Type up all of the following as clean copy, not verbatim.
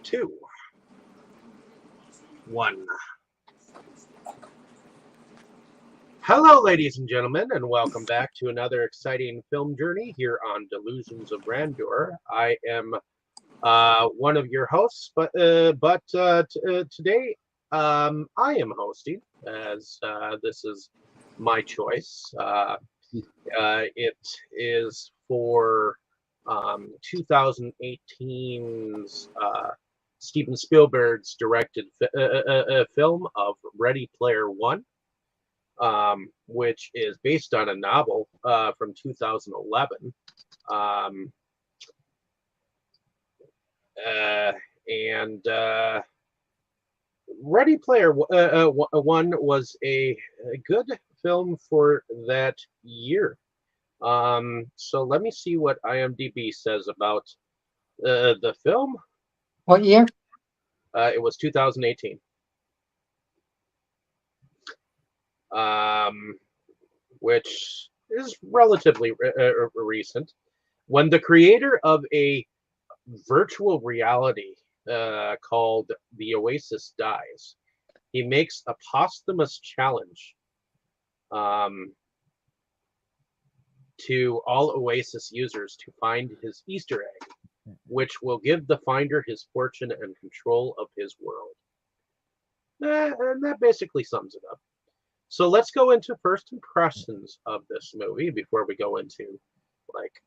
two, one. Hello, ladies and gentlemen, and welcome back to another exciting film journey here on Delusions of Grandeur. I am one of your hosts, but today I am hosting, as this is my choice. It is for 2018's Steven Spielberg's directed film of Ready Player One, which is based on a novel from 2011. And Ready Player One was a good film for that year. So let me see what IMDb says about the film. What year? It was 2018. Which is relatively recent. When the creator of a virtual reality called The Oasis dies, he makes a posthumous challenge to all Oasis users to find his Easter egg, which will give the finder his fortune and control of his world. And that basically sums it up. So let's go into first impressions of this movie before we go into like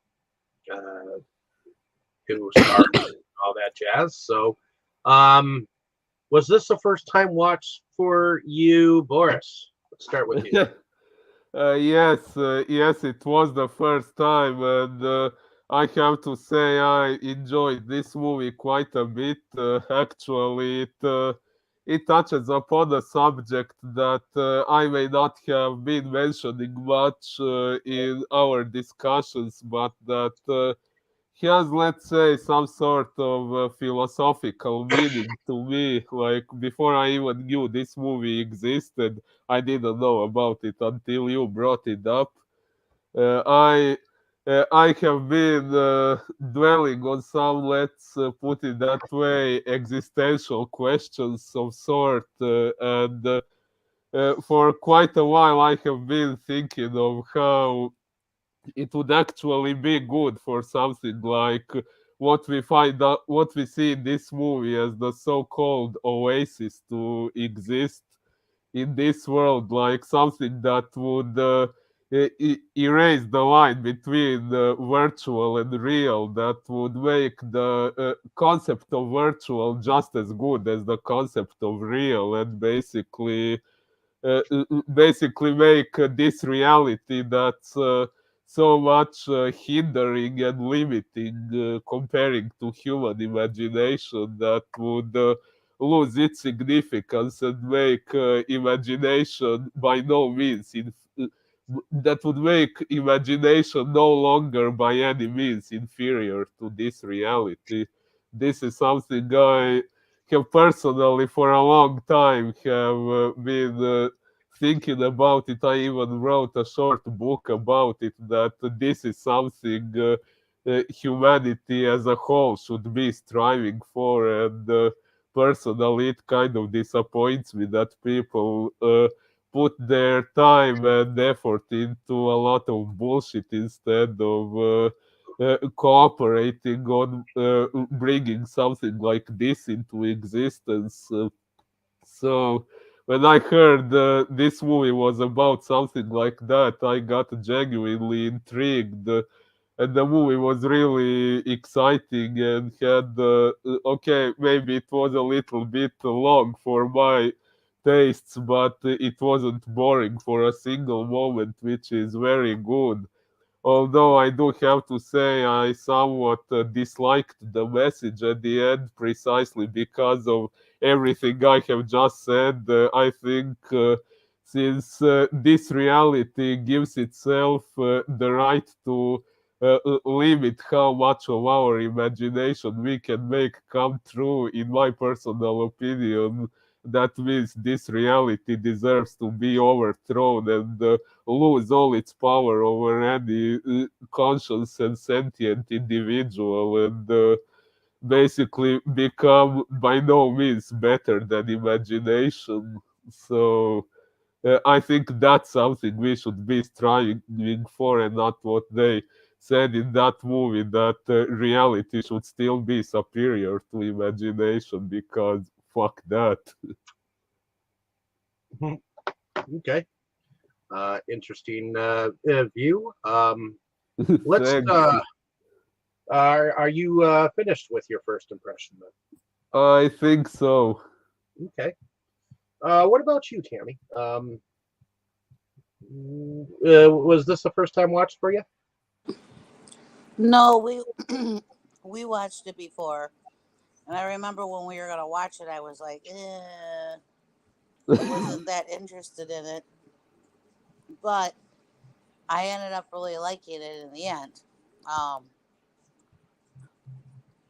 who stars and all that jazz. So was this a first time watch for you, Boris? Let's start with you. Yes, it was the first time, and I have to say I enjoyed this movie quite a bit. Actually, it touches upon a subject that I may not have been mentioning much in our discussions, but that has, let's say, some sort of philosophical meaning to me. Like, before I even knew this movie existed, I didn't know about it until you brought it up. I have been dwelling on some, let's put it that way, existential questions of sort, and for quite a while I have been thinking of how it would actually be good for something like what we see in this movie as the so-called oasis to exist in this world, like something that would erase the line between virtual and real, that would make the concept of virtual just as good as the concept of real, and basically make this reality that's so much hindering and limiting comparing to human imagination, that would lose its significance and make imagination by no means that would make imagination no longer by any means inferior to this reality. This is something I have personally for a long time have been thinking about it. I even wrote a short book about it, that this is something humanity as a whole should be striving for, and personally it kind of disappoints me that people put their time and effort into a lot of bullshit instead of cooperating on bringing something like this into existence. So when I heard this movie was about something like that, I got genuinely intrigued. And the movie was really exciting and had, okay, maybe it was a little bit long for my tastes, but it wasn't boring for a single moment, which is very good. Although I do have to say I somewhat disliked the message at the end, precisely because of everything I have just said. I think since this reality gives itself the right to limit how much of our imagination we can make come true, in my personal opinion, that means this reality deserves to be overthrown and lose all its power over any conscious and sentient individual. And basically become by no means better than imagination. So I think that's something we should be striving for, and not what they said in that movie, that reality should still be superior to imagination, because fuck that. Okay. Interesting view. Let's. Thank you. Are you finished with your first impression I think so. then? Okay. What about you, Tammy? Was this the first time watched for you? No, we we watched it before, and I remember when we were gonna watch it, I was like, wasn't that interested in it, but I ended up really liking it in the end.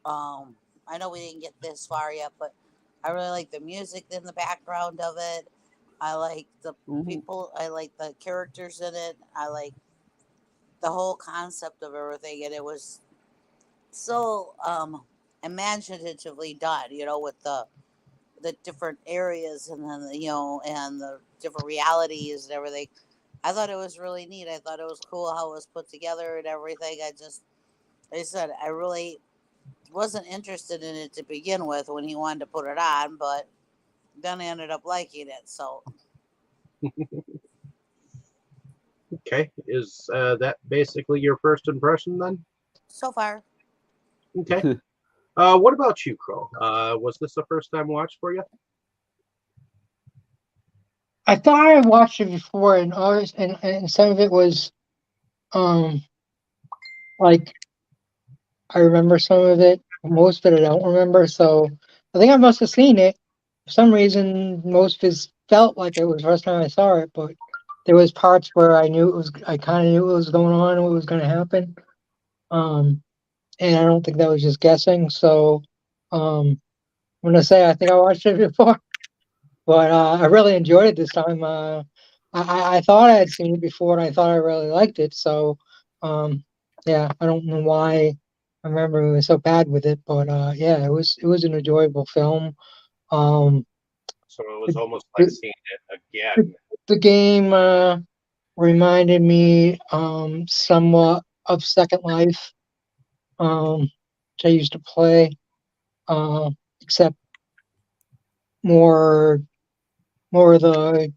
Um, I know we didn't get this far yet, but I really like the music in the background of it. I like the Mhm. people. I like the characters in it. I like the whole concept of everything, and it was so imaginatively done. You know, with the different areas and then and the different realities and everything. I thought it was really neat. I thought it was cool how it was put together and everything. Like I said, I really wasn't interested in it to begin with when he wanted to put it on, but then I ended up liking it. So Okay. Is that basically your first impression then? so far, Okay. What about you, Crow? Was this the first time watch for you? I thought I watched it before, and others, and some of it was um like I remember some of it, most of it I don't remember. So I think I must have seen it. For some reason, most of it felt like it was the first time I saw it, but there was parts where I knew it was. I kind of knew what was going on, what was going to happen. Um, and I don't think that was just guessing. So I'm gonna say I think I watched it before. But I really enjoyed it this time. I thought I had seen it before, and I thought I really liked it. So, um, yeah, I don't know why I remember it was so bad with it, but yeah, it was an enjoyable film. Um, So it was the, almost like the, seeing it again. the, the game reminded me somewhat of Second Life, which I used to play, uh, except more more of the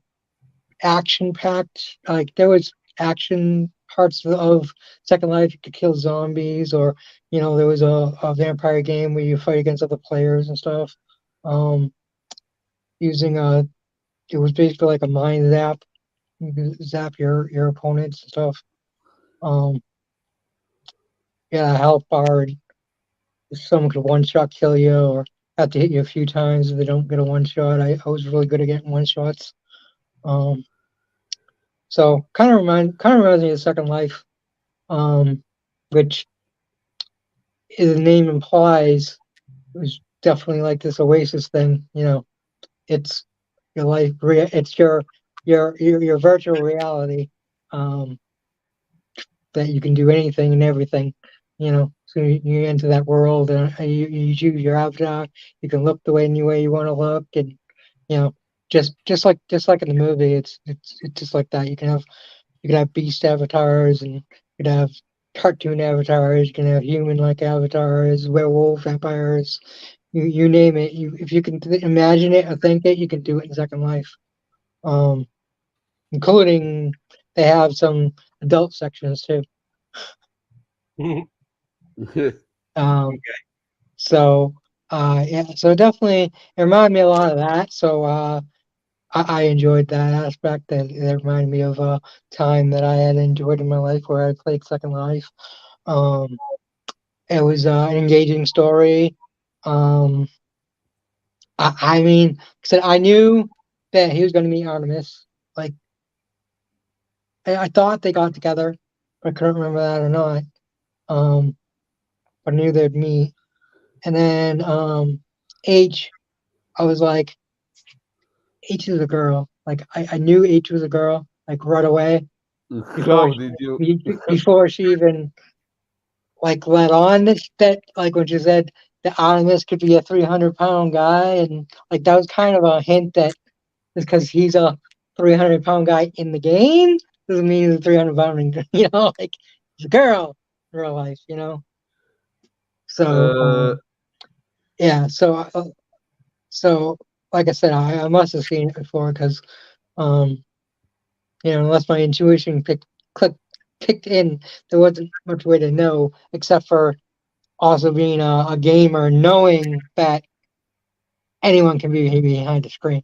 action packed. Like there was action parts of Second Life. You could kill zombies, or there was a vampire game where you fight against other players and stuff. Um, using a, it was basically like a mind zap. You could zap your opponents and stuff. Um, yeah, a health bar. Someone could one shot kill you, or have to hit you a few times if they don't get a one shot. I was really good at getting one shots. Um, so kind of reminds me of Second Life, um, which the name implies, it was definitely like this Oasis thing. It's your life, it's your virtual reality, um, that you can do anything and everything. So you enter that world, and you choose your avatar. You can look the way any way you want to look, and you know, just like in the movie, it's just like that. You can have beast avatars, and you can have cartoon avatars. You can have human-like avatars, werewolf vampires. You name it. If you can imagine it or think it, you can do it in Second Life. Um, including they have some adult sections too. Um, so yeah, so definitely it reminded me a lot of that. So I enjoyed that aspect. That reminded me of a time that I had enjoyed in my life where I played Second Life. Um, it was an engaging story. Um, I mean, said I knew that he was going to meet Artemis. Like I thought they got together, but I couldn't remember that or not. Um, but I knew they'd meet. And then H, I was like, H is a girl. Like I knew H was a girl, like right away before How did you? before she even like let on that like when she said the Artemis could be a 300-pound guy, and like that was kind of a hint that just because he's a 300-pound guy in the game doesn't mean he's a 300-pound, like he's a girl in real life, So Uh, yeah, so like I said, I must have seen it before because um, unless my intuition kicked in, there wasn't much way to know except for also being a gamer, knowing that anyone can be behind the screen.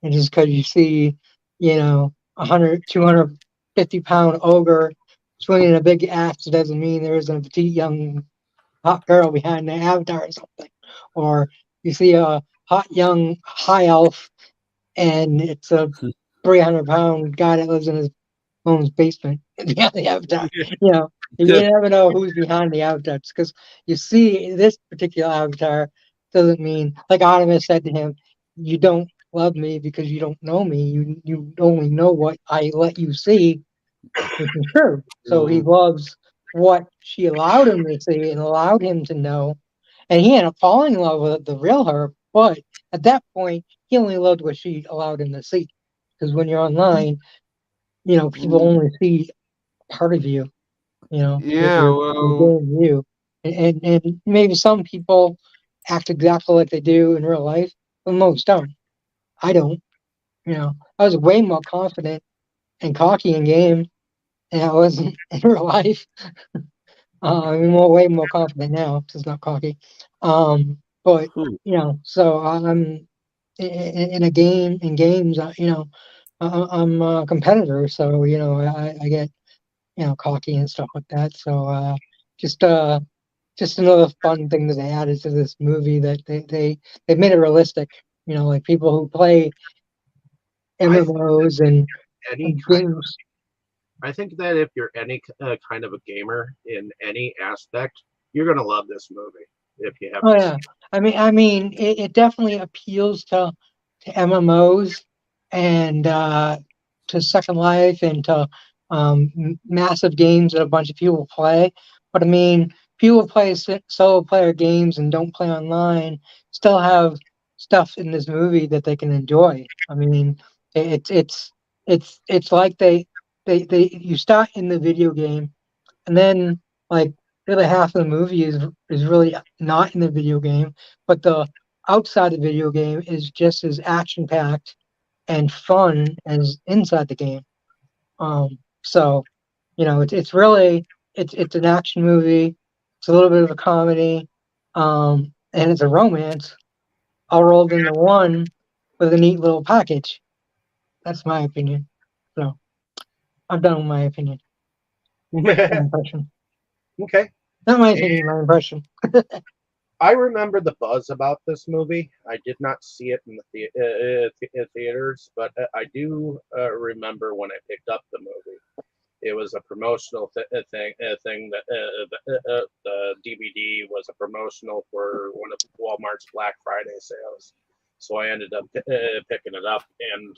And just because you see, 100, 250-pound ogre swinging a big axe doesn't mean there isn't a petite young hot girl behind the avatar or something. Or you see a hot young high elf and it's a 300-pound guy that lives in his mom's basement behind the avatar. You never know who's behind the avatar because you see this particular avatar doesn't mean, like Artemis said to him, you don't love me because you don't know me. You only know what I let you see, which is true. So he loves what she allowed him to see and allowed him to know. And he ended up falling in love with the real her. But at that point, he only loved what she allowed him to see. Because when you're online, people only see part of you, yeah, your well, game view. And maybe some people act exactly like they do in real life, but most don't. I don't. I was way more confident and cocky in game than I was in real life. I'm way more confident now, just not cocky. But hmm. so I'm in a game in games. I'm a competitor, so I get cocky and stuff like that. So just uh, just another fun thing that they added to this movie that they made it realistic. Like people who play I think MMOs and, any and kind games. I think that if you're any kind of a gamer in any aspect, you're gonna love this movie if you Oh haven't seen yeah, I mean, it definitely appeals to MMOs and to Second Life and to massive games that a bunch of people play. But I mean, people who play solo player games and don't play online still have stuff in this movie that they can enjoy. I mean, it's like they you start in the video game and then like really half of the movie is really not in the video game, but the outside the video game is just as action packed and fun as inside the game. So it's really it's an action movie. It's a little bit of a comedy, and it's a romance all rolled into one with a neat little package. That's my opinion. So I'm done with my opinion. My it. impression. Okay. Not my And opinion. My impression. I remember the buzz about this movie. I did not see it in the theaters, but I do remember when I picked up the movie. It was a promotional thing that the DVD was a promotional for one of Walmart's Black Friday sales. So I ended up picking it up, and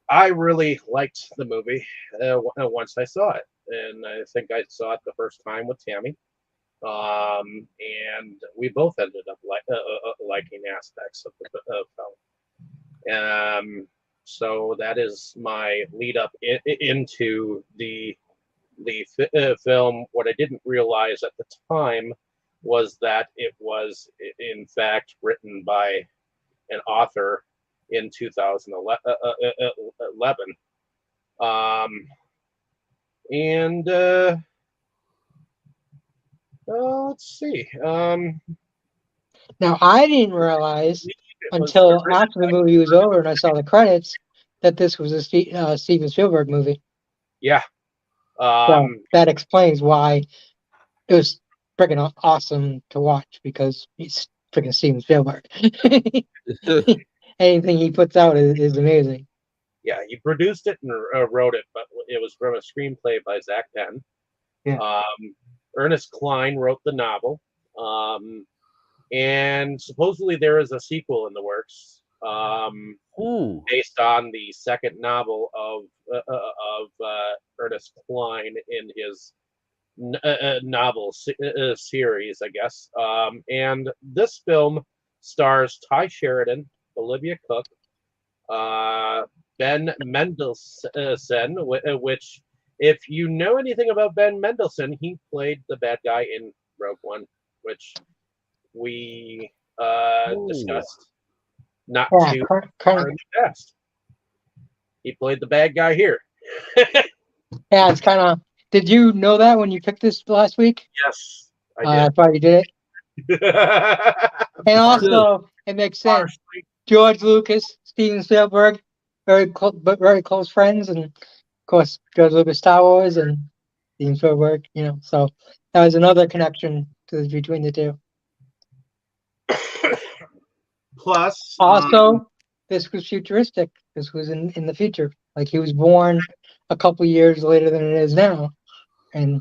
I really liked the movie once I saw it. And I think I saw it the first time with Tammy, and we both ended up liking aspects of the film. So that is my lead up into the film. What I didn't realize at the time was that it was in fact written by an author in 2011. And let's see. Now, I didn't realize It was until written after the movie was over and I saw the credits that this was a Steven Spielberg movie. Yeah. So Um, that explains why it was freaking awesome to watch because he's freaking Steven Spielberg. Anything he puts out is amazing. yeah, he produced it and wrote it, but it was from a screenplay by Zach Penn. Yeah. Ernest Cline wrote the novel, and supposedly there is a sequel in the works, Ooh. based on the second novel of Ernest Cline in his novel series, I guess. And this film stars Ty Sheridan, Olivia Cook, uh, Ben Mendelsohn, which, if you know anything about Ben Mendelsohn, he played the bad guy in Rogue One, which we Oh, discussed not Yeah, too kind far of. in the past. He played the bad guy here. Yeah, it's kind of. Did you know that when you picked this last week? Yes, I I did. thought you did it. And Partially. also, it makes sense. George Lucas, Steven Spielberg, but very close friends, and of course George Lucas, Star Wars, and Steven Spielberg. So that was another connection between the two. Plus, Also, this was futuristic. This was in the future. Like he was born a couple years later than it is now, and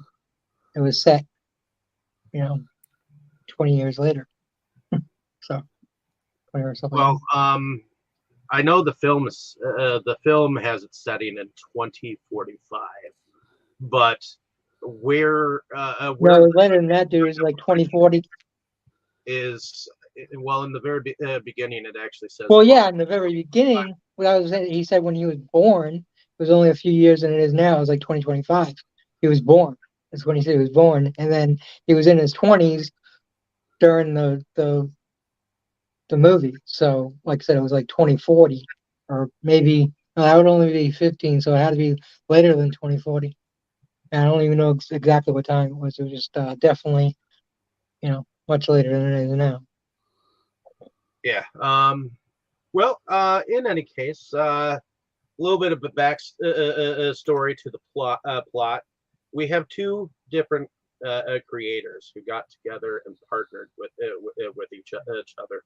it was set, you know, 20 years later. So 20 or something. well, I know the film has its setting in 2045, but where No, it was later than that, dude. It was like 2040. is well, in the very beginning, it actually says Well, yeah, in the very beginning, he said when he was born, it was only a few years than it is now. It was like 2025. He was born. That's when he said he was born, and then he was in his 20s during the movie. So, like I said, it was like 2040, or maybe no, that would only be 15. So it had to be later than 2040. And I don't even know exactly what time it was. It was just definitely, much later than it is now. yeah. Well, in any case, a little bit of a back story to the plot. We have two different creators who got together and partnered with each other.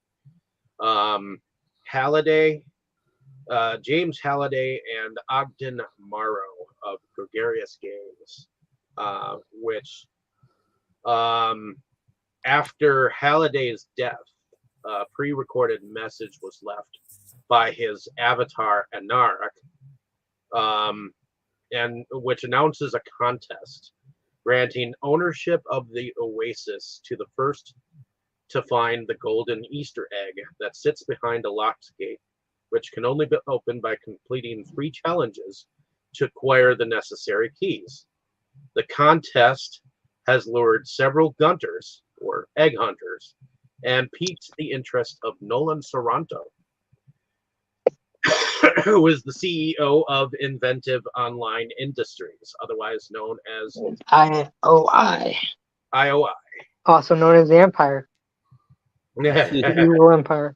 Halliday, James Halliday, and Ogden Morrow of Gregarious Games, which after Halliday's death, a pre-recorded message was left by his avatar Anarch, and which announces a contest granting ownership of the Oasis to the first to find the golden Easter egg that sits behind a locked gate, which can only be opened by completing 3 challenges to acquire the necessary keys. The contest has lured several gunters, or egg hunters, and piqued the interest of Nolan Soranto, who is the CEO of Inventive Online Industries, otherwise known as IOI, IOI. also known as the Empire, the evil Empire.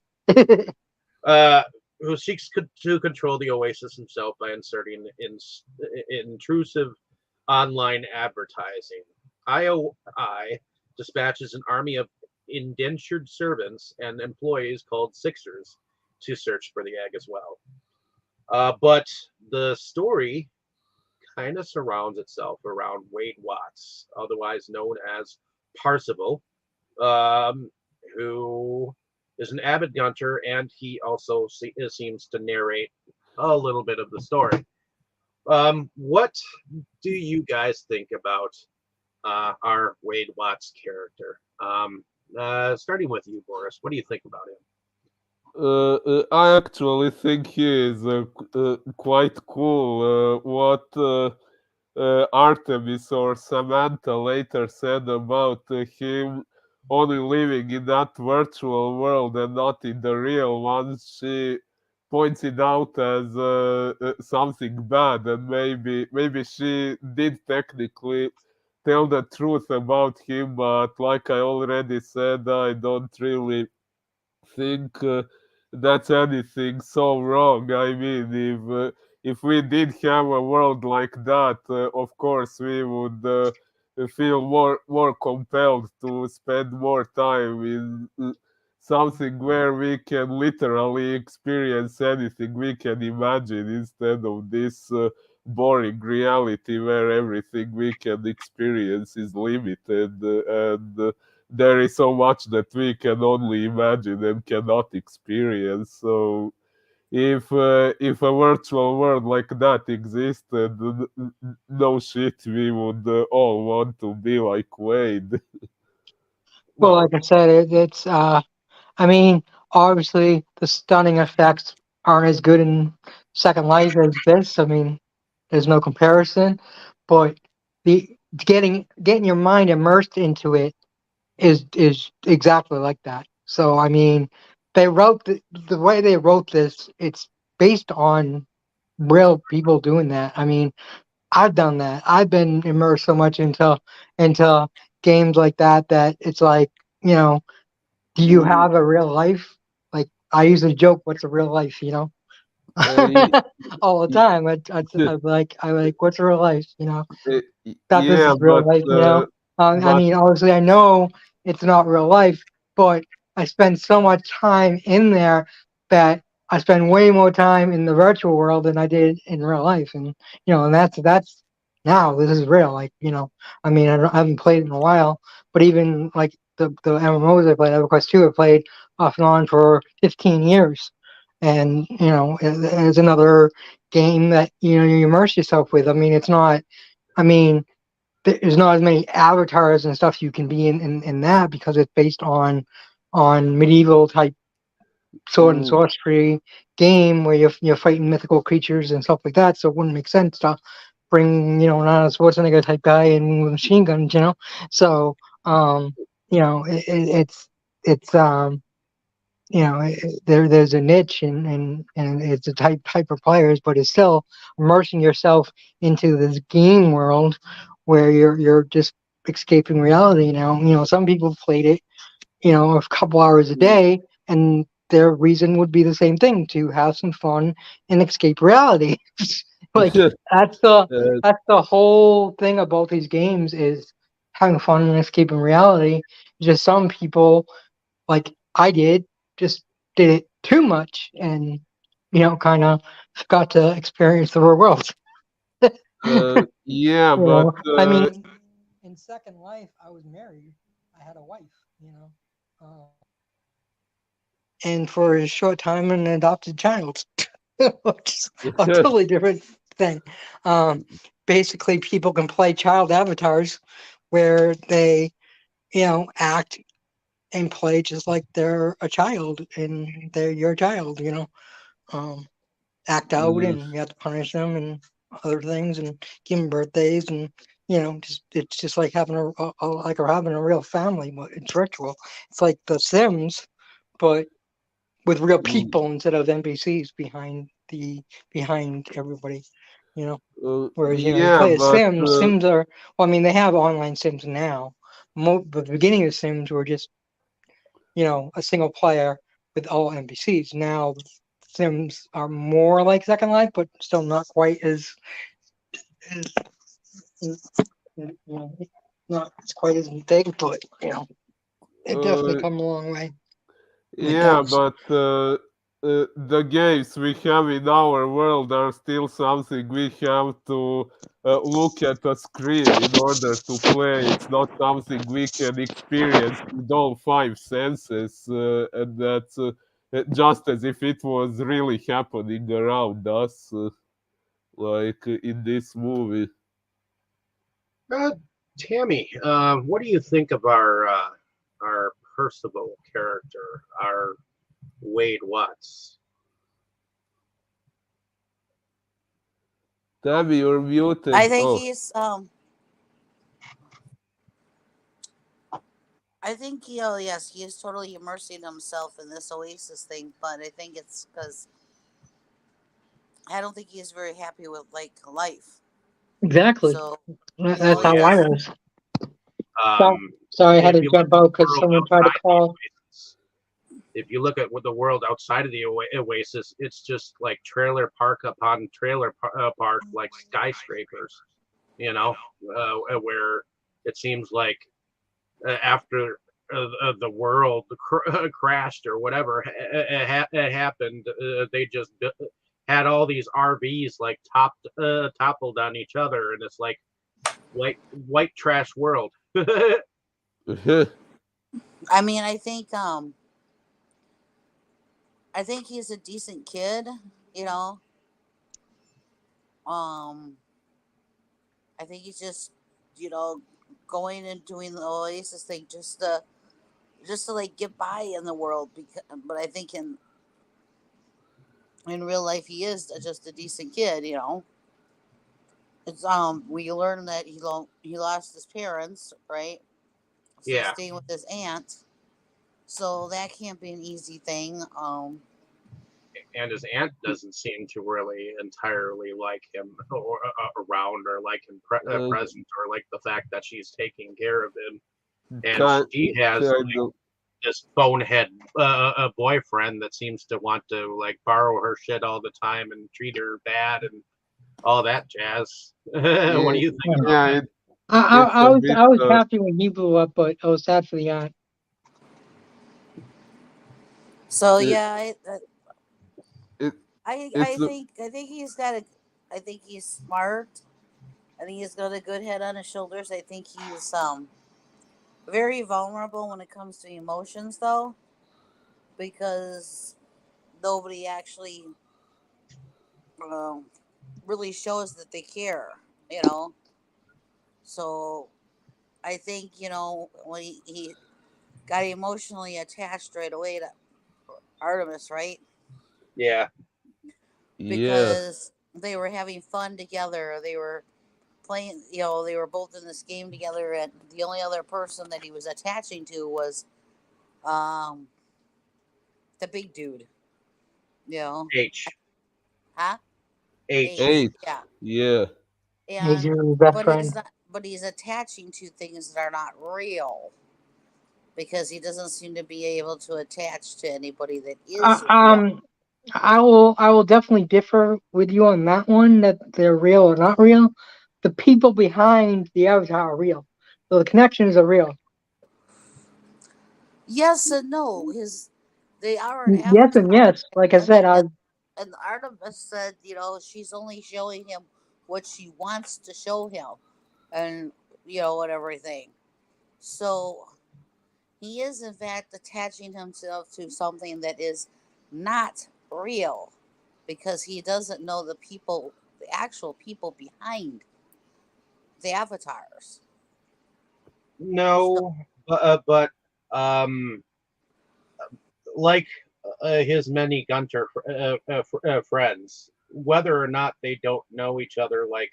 Who seeks to control the Oasis himself by inserting intrusive online advertising. IOI dispatches an army of indentured servants and employees called Sixers to search for the egg as well. But the story kind of surrounds itself around Wade Watts, otherwise known as Parzival, who is an avid gunter, and he also seems to narrate a little bit of the story. What do you guys think about our Wade Watts character? Starting with you, Boris, what do you think about him? I actually think he is quite cool. What Artemis or Samantha later said about him only living in that virtual world and not in the real one, she points it out as something bad, and maybe she did technically tell the truth about him, but like I already said, I don't really think that's anything so wrong. I mean, if we did have a world like that, of course we would feel more compelled to spend more time in something where we can literally experience anything we can imagine instead of this boring reality where everything we can experience is limited and there is so much that we can only imagine and cannot experience. So if a virtual world like that existed, no shit, we would all want to be like Wade. Well, Well, like I said, it's I mean, obviously the stunning effects aren't as good in Second Life as this. I mean, there's no comparison, but the getting your mind immersed into it is exactly like that. So I mean, they wrote the way they wrote this. It's based on real people doing that. I mean, I've done that. I've been immersed so much into games like that that it's like, you know, do you Mm, have a real life? Like I usually joke, what's a real life? You know, y- all the y- time. I like, what's a real life? You know, that this yeah, is real but life. You know, I but mean, obviously, I know it's not real life, but I spend so much time in there that I spend way more time in the virtual world than I did in real life, and and that's now this is real. Like I mean, I haven't played in a while, but even like the MMOs I played, EverQuest 2, I played off and on for 15 years, and it's another game that you immerse yourself with. I mean, it's not. I mean, there's not as many avatars and stuff you can be in that because it's based on medieval type sword and mm, sorcery game where you're fighting mythical creatures and stuff like that. So it wouldn't make sense to bring an Arnold Schwarzenegger type guy in with machine guns. So it's there's a niche and it's a type of players, but it's still immersing yourself into this game world where you're just escaping reality. Some people played it a couple hours a mm. day, and their reason would be the same thing, to have some fun and escape reality. Like that's the Uh, that's the whole thing about these games, is having fun and escaping reality. Just some people, like I did, just did it too much and kind of got to experience the real world. yeah, but I mean, in Second Life, I was married. I had a wife, uh, and for a short time, an adopted child, which is a totally different thing. Um, Basically, people can play child avatars where they, act and play just like they're a child and they're your child. Um, Act out, mm, and you have to punish them and other things, and give them birthdays, and just it's just like having having a real family, but it's virtual. It's like The Sims, but with real mm, people instead of NPCs behind everybody. You know, whereas you yeah, play a but Sims. Sims are, well, I mean, they have online Sims now. But the beginning of Sims were just a single player with all NPCs. Now Sims are more like Second Life, but still not quite as not as quite as big. But it definitely uh, come a long way. It yeah, does. but the games we have in our world are still something we have to look at a screen in order to play. It's not something we can experience with all five senses, and that's just as if it was really happening around us, like in this movie. uh, Tammy, what do you think of our Percival character, our Wade Watts? Tabby, you're I muted. think Oh, he's I think yes, he is totally immersing himself in this Oasis thing, but I think it's because I don't think he's very happy with like life. Exactly. So That's Oh how I yeah. he's was. So, Um, sorry, I had if to you look jump at out the because world someone tried to outside the call. Oasis, if you look at what the world outside of the Oasis, it's just like trailer park upon trailer park, like skyscrapers. You know, where it seems like after the world crashed or whatever it happened, they just had all these RVs like toppled on each other, and it's like white trash world. I mean I think I think he's a decent kid. You know, um, I think he's just, you know, going and doing the Oasis thing just to like get by in the world. Because, but I think in real life he is just a decent kid. You know, it's we learn that he lost his parents, right? So he's Yeah, staying with his aunt. So that can't be an easy thing. and his aunt doesn't seem to really entirely like him or around or like him Uh, present or like the fact that she's taking care of him, and kind, she has kind of. this bonehead a boyfriend that seems to want to like borrow her shit all the time and treat her bad and all that jazz. What Yeah, do you think Yeah. about yeah. that? It's a bit. I was happy when he blew up, but I was sad for the aunt. So It, yeah, it I it's a, think he's got a, I think he's smart. I think he's got a good head on his shoulders. I think he's very vulnerable when it comes to emotions, though, because nobody actually um, really shows that they care. You know, so I think when he got emotionally attached right away to Artemis, right? Yeah, yeah, Because they were having fun together. They were playing, they were both in this game together, and the only other person that he was attaching to was um, the big dude, you know, H huh? H. H, eight. yeah. Yeah, He's And your best but he's friend. not, but he's attaching to things that are not real because he doesn't seem to be able to attach to anybody that Uh, is real. um, I will definitely differ with you on that one that they're real or not real. The people behind the avatar are real, so the connections are real. Yes and no. They are an Yes and avatar, yes. Like I and the said, I and Artemis said, she's only showing him what she wants to show him, and and everything. So he is in fact attaching himself to something that is not real because he doesn't know the actual people behind the avatars. So, No, but um, like his many Gunter friends, whether or not they don't know each other, like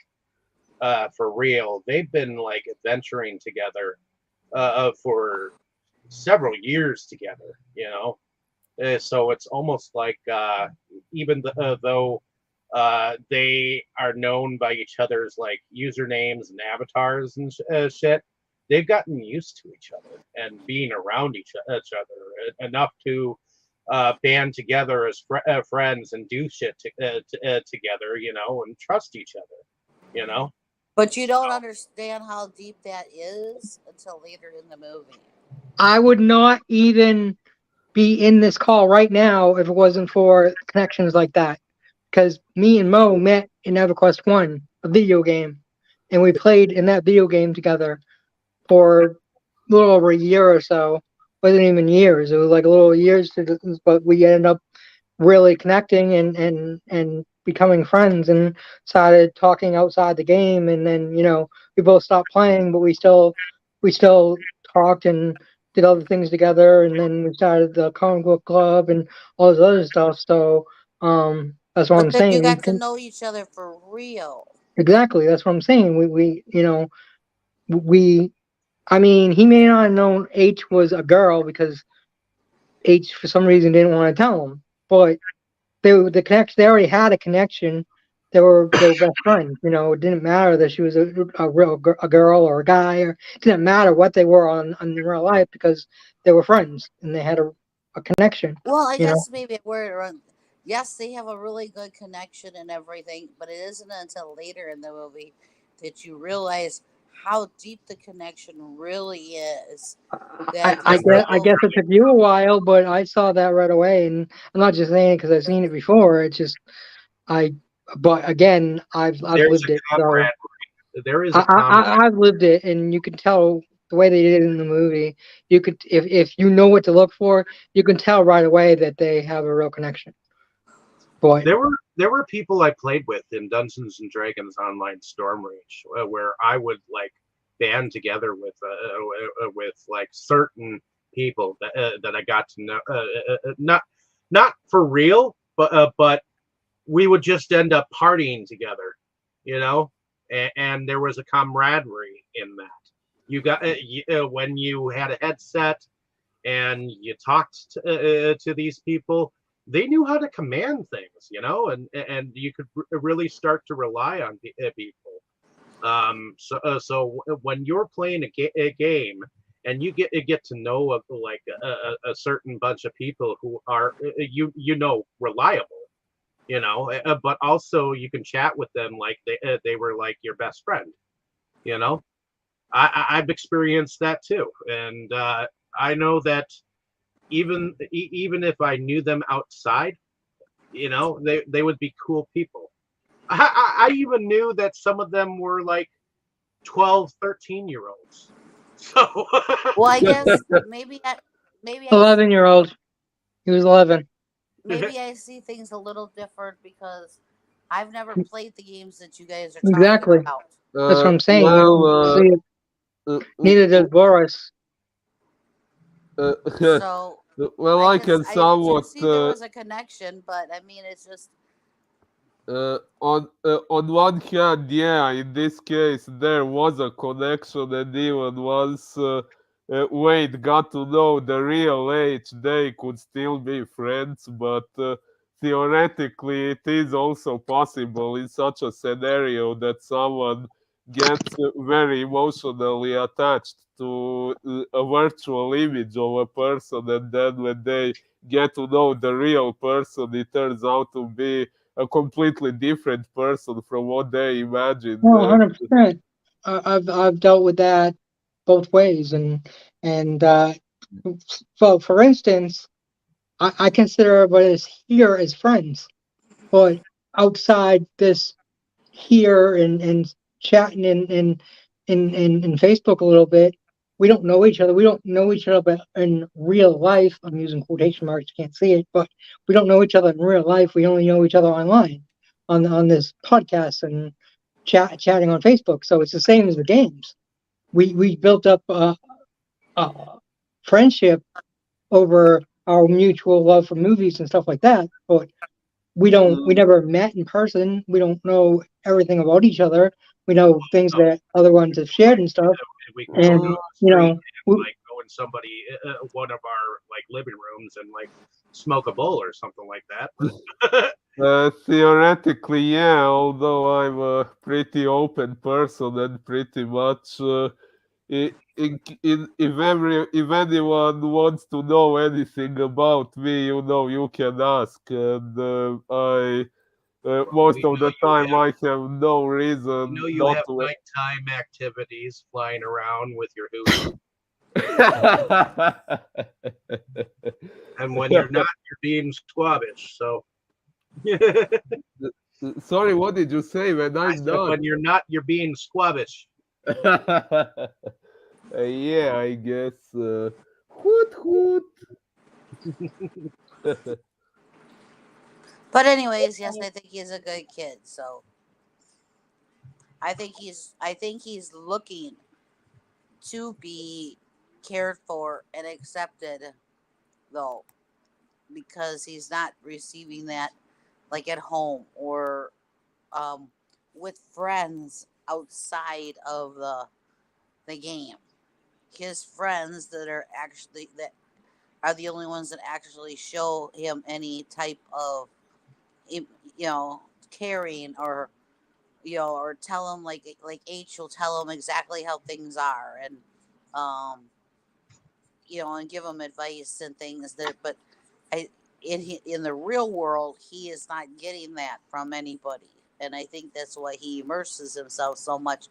for real, they've been like adventuring together for several years together. So it's almost like though they are known by each other's like usernames and avatars and shit, they've gotten used to each other and being around each other enough to band together as friends and do shit together, and trust each other, you know. but you So don't understand how deep that is until later in the movie. I would not even be in this call right now if it wasn't for connections like that. Because me and Mo met in EverQuest One, a video game, and we played in that video game together for a little over a year or so. Wasn't even years; it was like a little years, but we ended up really connecting and becoming friends and started talking outside the game. And then we both stopped playing, but we still talked and did other things together. And then we started the comic book club and all this other stuff. So that's what I'm Because you saying. got to know each other for real. Exactly, that's what I'm saying. We I mean, he may not have known H was a girl because H for some reason didn't want to tell him, but they already had a connection. They were best friends. It didn't matter that she was a girl or a guy, or it didn't matter what they were on in real life because they were friends and they had a connection. Well, I You know, guess maybe a word around. Yes, they have a really good connection and everything, but it isn't until later in the movie that you realize how deep the connection really is. That I these guess I people, guess it took you a while, but I saw that right away, and I'm not just saying it because I've seen it before. It's just I, but again, I've there's lived a it, so comrade. There is a comrade. I've lived it, and you can tell the way they did it in the movie, you could, if you know what to look for, you can tell right away that they have a real connection. Boy, There were people I played with in Dungeons and Dragons Online Storm Reach where I would like band together with like certain people that I got to know, not for real, but we would just end up partying together, you know, and there was a camaraderie in that. You got when you had a headset and you talked to these people, they knew how to command things, you know, and you could really start to rely on people. So when you're playing a game and you get to know like a certain bunch of people who are you know reliable, you know, but also you can chat with them like they were like your best friend, you know. I've experienced that too, and I know that even if I knew them outside, you know, they would be cool people. I even knew that some of them were like 12, 13-year olds. So Well, I guess maybe I 11-year-old. He was 11. maybe I see things a little different because I've never played the games that you guys are talking Exactly. about. That's what I'm saying. You Well, don't see it. Neither does Boris. So well, I can I somewhat did see there was a connection, but I mean, it's just on one hand, yeah, in this case there was a connection, and even once Wade got to know the real age, they could still be friends. But theoretically, it is also possible in such a scenario that someone gets very emotionally attached to a virtual image of a person, and then when they get to know the real person, it turns out to be a completely different person from what they imagined. No, 100%. I've dealt with that both ways, and for instance, I consider everybody that's here as friends, but outside this here and chatting in Facebook a little bit, we don't know each other. We don't know each other, but in real life, I'm using quotation marks. You can't see it, but we don't know each other in real life. We only know each other online on this podcast and chatting on Facebook. So it's the same as the games. We built up a friendship over our mutual love for movies and stuff like that, but we never met in person. We don't know everything about each other. We know things that other ones have shared and stuff. we could go down And the you street know, and like go in somebody one of our like living rooms and like smoke a bowl or something like that. Theoretically, yeah, although I'm a pretty open person and pretty much if anyone wants to know anything about me, you know, you can ask, and I most We of know the you time have I have no we reason know you not have to. nighttime activities flying around with your hoodie. And when you're not, you're being squabbish. So I Sorry, what did you say? When I'm said not? when you're not, you're being squabbish. Yeah, I guess. Hoot hoot. but anyways, yes, I think he's a good kid. So I think he's looking to be cared for and accepted though, because he's not receiving that like at home or um, with friends outside of the game. His friends that are the only ones that actually show him any type of you know caring or or tell him like H will tell him exactly how things are and um and give him advice and things that but I in the real world he is not getting that from anybody, and I think that's why he immerses himself so much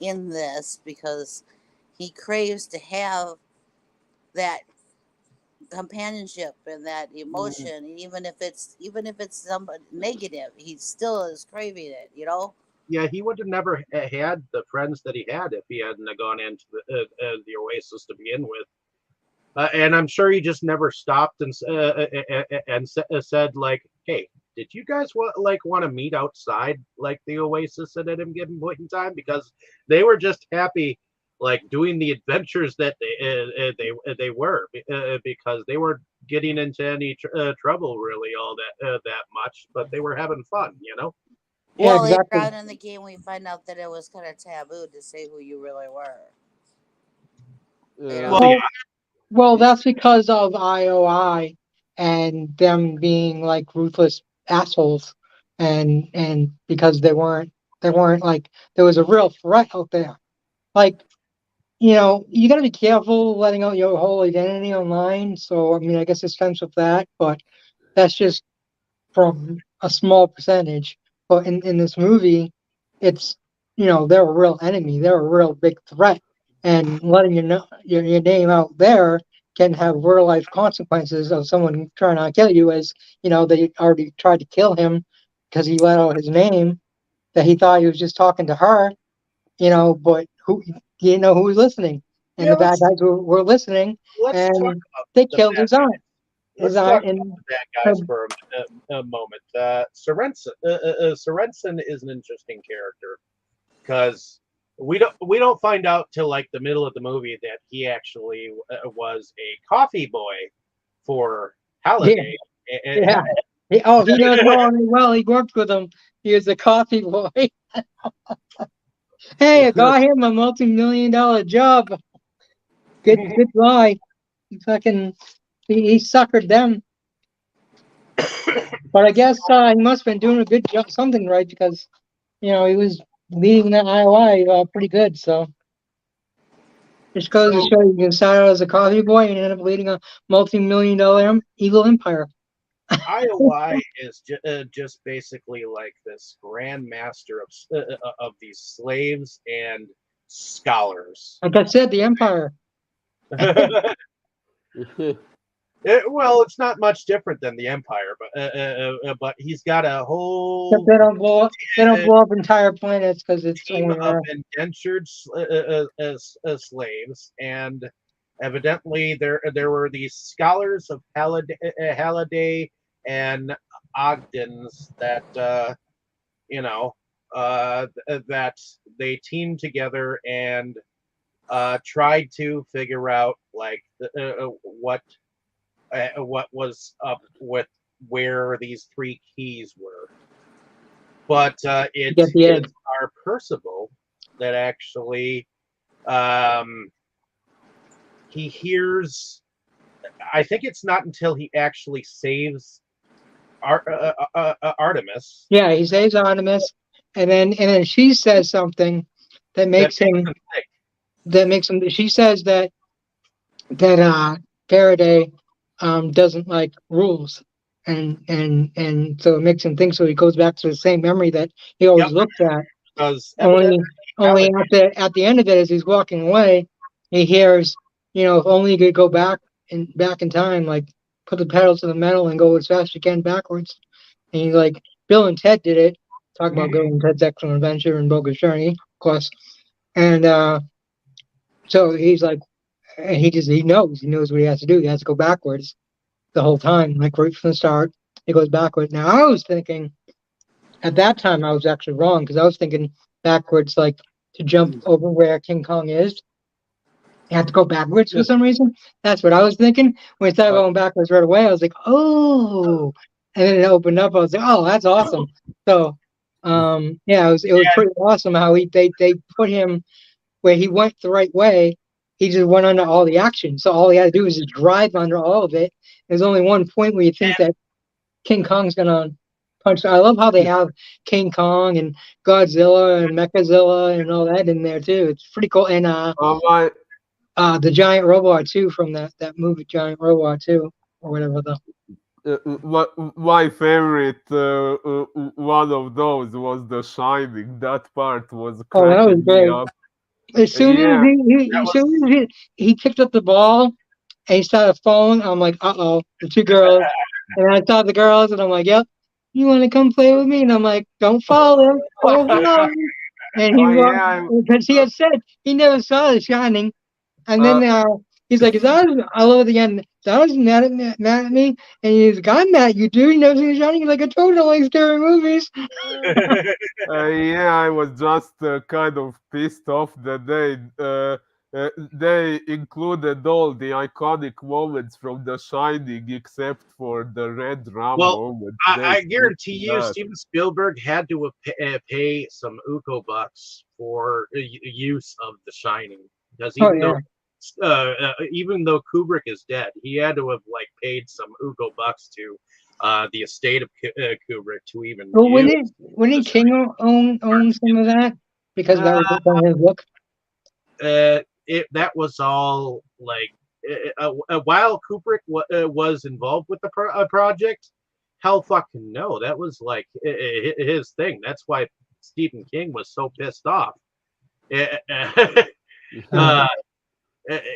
in this because he craves to have that companionship and that emotion, and even if it's somebody negative he still is craving it. yeah, he would have never had the friends that he had if he hadn't gone into the Oasis to begin with. And I'm sure he just never stopped and said like, "Hey, did you guys want to meet outside like the Oasis at any given point in time?" Because they were just happy like doing the adventures that they were because they weren't getting into any trouble really all that much, but they were having fun, you know. Yeah, Well, later exactly. on in the game, we find out that it was kind of taboo to say who you really were. You Yeah. Well, know, yeah, Well, that's because of IOI and them being like ruthless assholes, and because they weren't like there was a real threat out there. Like, you got to be careful letting out your whole identity online. So I mean, I guess it's fence with that, but that's just from a small percentage. But in this movie, it's they're a real enemy. They're a real big threat, and letting your name out there can have real life consequences of someone trying to kill you. As they already tried to kill him because he let out his name that he thought he was just talking to her. But who who was listening, and yeah. the bad guys were listening, Let's talk and about they the killed bad his aunt. His let's aunt talk and about the bad her. guys for a moment. Sorensen is an interesting character because we don't find out till like the middle of the movie that he actually was a coffee boy for Yeah, Halliday. yeah. He knows Melanie well. He worked with him. He was a coffee boy. Hey, I got him a multi-million-dollar job. Good guy. He fucking he suckered them. But I guess he must have been doing a good job, something right, because he was leading the IOI pretty good. So just goes to So show you can start out as a coffee boy and end up leading a multi-million-dollar evil empire. IOI is just basically like this grand master of these slaves and scholars. Like I said, the empire. Well, it's not much different than the Empire, but he's got a Except whole they don't blow up. They don't uh, blow up entire planets because it's team only of Earth. indentured slaves, and evidently there were these scholars of Halliday and Ogden's that you know that they teamed together and tried to figure out like what was up with where these three keys were. But You it get the is egg. our Percival that actually um, he hears. I think it's not until he actually saves Artemis Yeah, he saves Artemis, and then she says something that that makes makes him him think. She says that Faraday doesn't like rules, and so it makes him think. So he goes back to the same memory that he Yep, always looked at. because evidently Only at the end of it, as he's walking away, he hears, if only you could go back in time, like put the pedal to the metal and go as fast as you can backwards. And he's like, Bill and Ted did it. Talk about Bill and Ted's Excellent Adventure and Bogus Journey, of course. And so he's like, and he knows what he has to do. He has to go backwards the whole time, like right from the start. He goes backwards. Now I was thinking at that time I was actually wrong because I was thinking backwards, like to jump over where King Kong is. You have to go backwards for some reason. That's what I was thinking. When I started going backwards right away, I was like, oh. And then it opened up. I was like, oh, that's awesome. So, yeah, it was yeah, pretty awesome how they put him where he went the right way. He just went under all the action. So all he had to do was just drive under all of it. There's only one point where you think that King Kong's gonna punch. I love how they have King Kong and Godzilla and Mechazilla and all that in there too. It's pretty cool. And My the giant robot too from that movie Giant Robot too or whatever the my favorite one of those was The Shining. That part was oh that was cracking me great. up. As soon as Yeah, that as was soon as he picked up the ball and he started falling, I'm like, uh oh, the two girls. And I saw the girls and I'm like, yep, you want to come play with me? And I'm like, don't fall him. Don't fall him. And he Oh walked, yeah, because he had said he never saw The Shining. And uh, then he's like, I love at the end, Donald's mad at me. And he's like, I'm mad at you, dude. You never seen The Shining? He's like, I told you I like scary movies. yeah, I was just kind of pissed off that they included all the iconic moments from The Shining except for the red rum Well, moment. I, They I skipped guarantee you, that. Steven Spielberg had to pay some Uko bucks for use of The Shining, because Oh, yeah. even though Kubrick is dead, he had to have like paid some Uko bucks to the estate of Kubrick to even Well, use wouldn't The King own some of that? Because that was on his book. That was all like while Kubrick was involved with the project. Hell, fucking no, that was like his thing. That's why Stephen King was so pissed off, uh,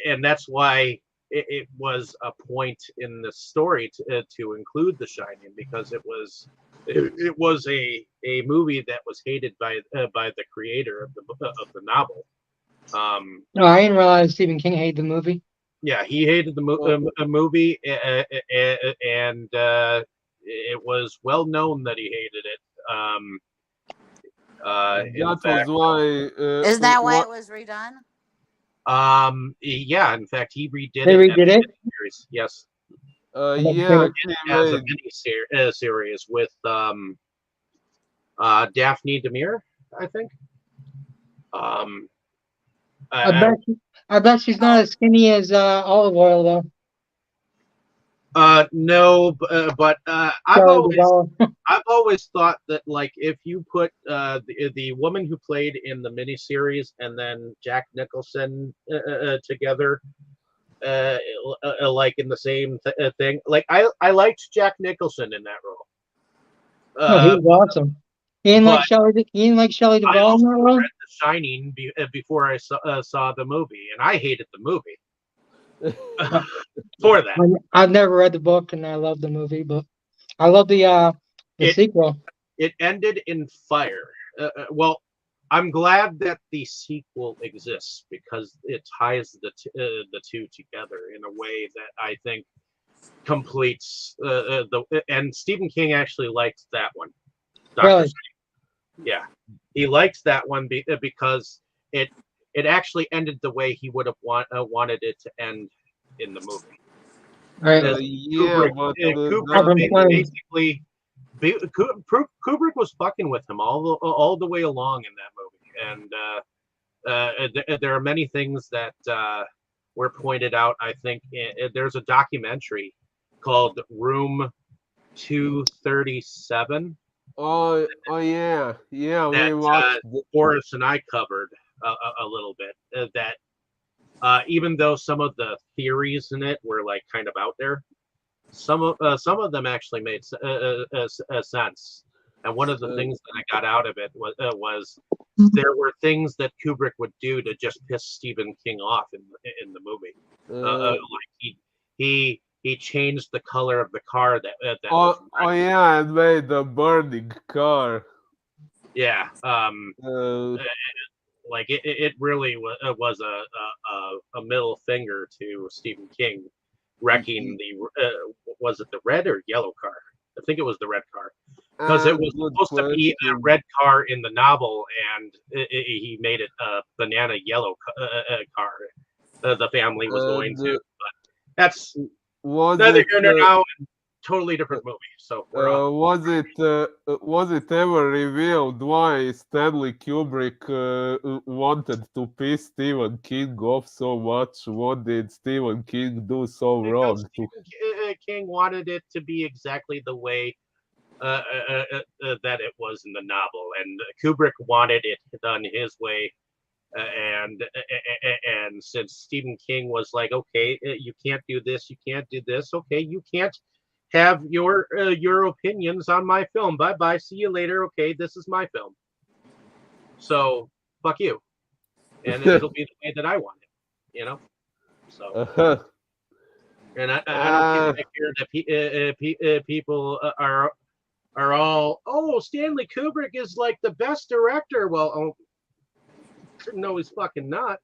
and that's why it was a point in the story to include The Shining, because it was a movie that was hated by the creator of the novel. No, I didn't realize Stephen King hated the movie. Yeah, he hated the movie, and it was well known that he hated it. In That was fact, why. Isn't that why it was redone? yeah, in fact, he redid They it as redid a it. miniseries. Yes, Yeah, he as a made. mini series with Daphne Demir, I think. Um, I I, bet I bet she's not as skinny as Olive Oil though. no, but Shelley Duvall. I've always thought that, like, if you put the woman who played in the miniseries and then Jack Nicholson together, like in the same thing, like I liked Jack Nicholson in that role, No, he was awesome. He didn't like but Shelley. He didn't like Shelley I Duvall in also that role. read The Shining before I saw the movie, and I hated the movie for that. I've never read the book, and I love the movie, but I love the It sequel. it ended in fire. Well, I'm glad that the sequel exists, because it ties the two together in a way that I think completes the. And Stephen King actually liked that one, Doctor Really, Strange. Yeah, he liked that one because it actually ended the way he would have wanted it to end in the movie. right? As Yeah, but I've Kubrick been playing. basically Kubrick was fucking with him all the way along in that movie, and there are many things that were pointed out. I think there's a documentary called Room 237 oh yeah, yeah, that we watched. Boris and I covered a little bit. That even though some of the theories in it were like kind of out there, some of them actually made sense. And one of the things that I got out of it was there were things that Kubrick would do to just piss Stephen King off in the movie. Like he changed the color of the car that was Oh yeah, and made a burning car. yeah. Uh, Like it really was a middle finger to Stephen King, wrecking the was it the red or yellow car? I think it was the red car, because it was good supposed to be a question. red car in the novel, and he made it a banana yellow car. The family was going And to. That's was neither it here nor now. Totally different movie. So we're on. was it ever revealed why Stanley Kubrick wanted to piss Stephen King off so much? What did Stephen King do so Because wrong to? Stephen King wanted it to be exactly the way that it was in the novel, and Kubrick wanted it done his way. And since Stephen King was like, okay, you can't do this, you can't do this, okay, you can't have your opinions on my film. Bye bye, see you later. Okay, this is my film. So fuck you, and it'll be the way that I want it. So. And I don't care that people are are all, oh, Stanley Kubrick is like the best director. Well, oh, no, he's fucking not.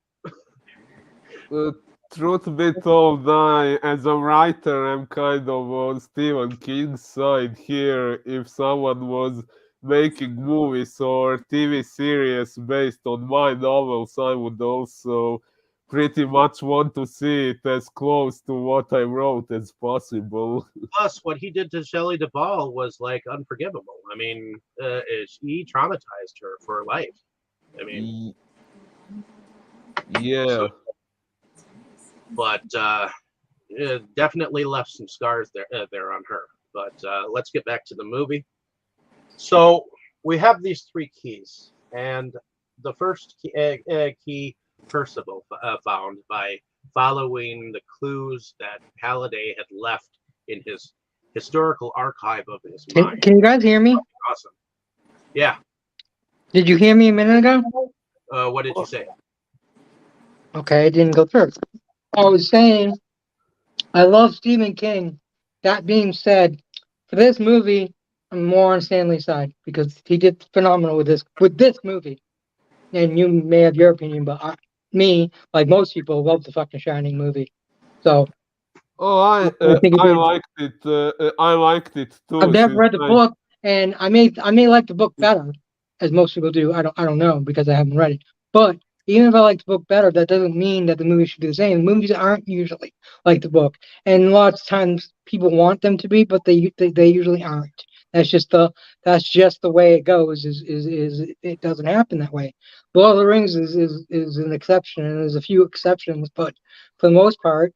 Uh, Truth be told, I, as a writer, am kind of on Stephen King's side here. If someone was making movies or TV series based on my novels, I would also pretty much want to see it as close to what I wrote as possible. Plus, what he did to Shelley Duvall was like unforgivable. I mean, he traumatized her for life. I mean, Y- so, yeah. but definitely left some scars there on her. But let's get back to the movie. So we have these three keys, and the first key Percival found by following the clues that Halliday had left in his historical archive of his mind. Can you guys hear me? Awesome. Yeah. Did you hear me a minute ago? What did you say? Okay, it didn't go through. I was saying I love Stephen King. That being said, for this movie, I'm more on Stanley's side because he did phenomenal with this movie. And you may have your opinion, but me, like most people, love the fucking Shining movie. So Oh, I think it I did. liked it. I liked it I've too. never Since read the I book, and I may like the book better, as most people do. I don't know because I haven't read it. But even if I like the book better, that doesn't mean that the movie should be the same. Movies aren't usually like the book, and lots of times people want them to be, but they usually aren't. That's just the way it goes. Is it doesn't happen that way. Lord of the Rings is an exception, and there's a few exceptions, but for the most part,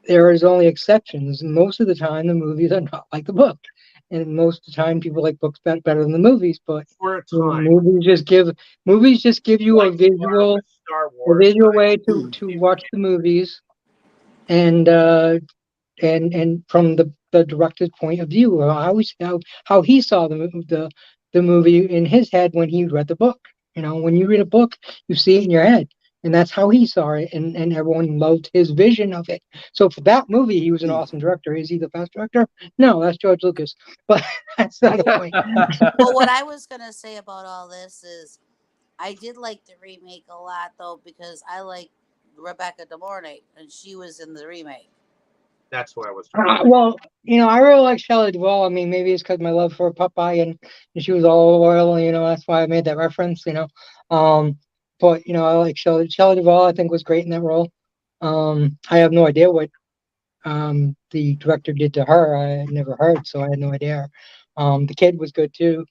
there is only exceptions. Most of the time, the movies are not like the book, and most of the time, people like books better than the movies. But For a you know, time, movies just give you like you are with Star a Wars. visual way to watch the movies, and and from the director's point of view, or how he saw the movie in his head when he read the book. When you read a book, you see it in your head, and that's how he saw it, and everyone loved his vision of it. So for that movie, he was an awesome director. Is he the best director? No, that's George Lucas. But that's not the point. Well, what I was gonna say about all this is I did like the remake a lot though because I like Rebecca De Mornay and she was in the remake. That's what I was trying to say. Well, I really like Shelley Duvall. I mean, maybe it's because my love for Popeye and she was all oil. That's why I made that reference. Um, but I like Shelley Duvall. I think was great in that role. I have no idea what the director did to her. I had never heard, so I had no idea. The kid was good too.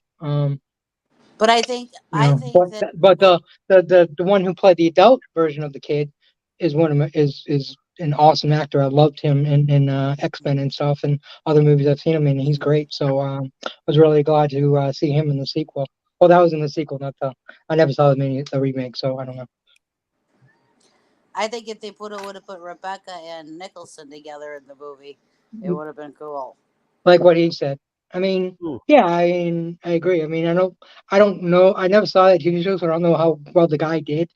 But I think But that but what the one who played the adult version of the kid is one of my, is an awesome actor. I loved him in X-Men and stuff and other movies I've seen him in. He's great. So I was really glad to see him in the sequel. Well, that was in the sequel, not the. I never saw the remake, so I don't know. I think if they would have put Rebecca and Nicholson together in the movie, it would have been cool. Like what he said. I mean, Hmm. yeah, I agree. I mean, I don't know. I never saw that TV show, so I don't know how well the guy did.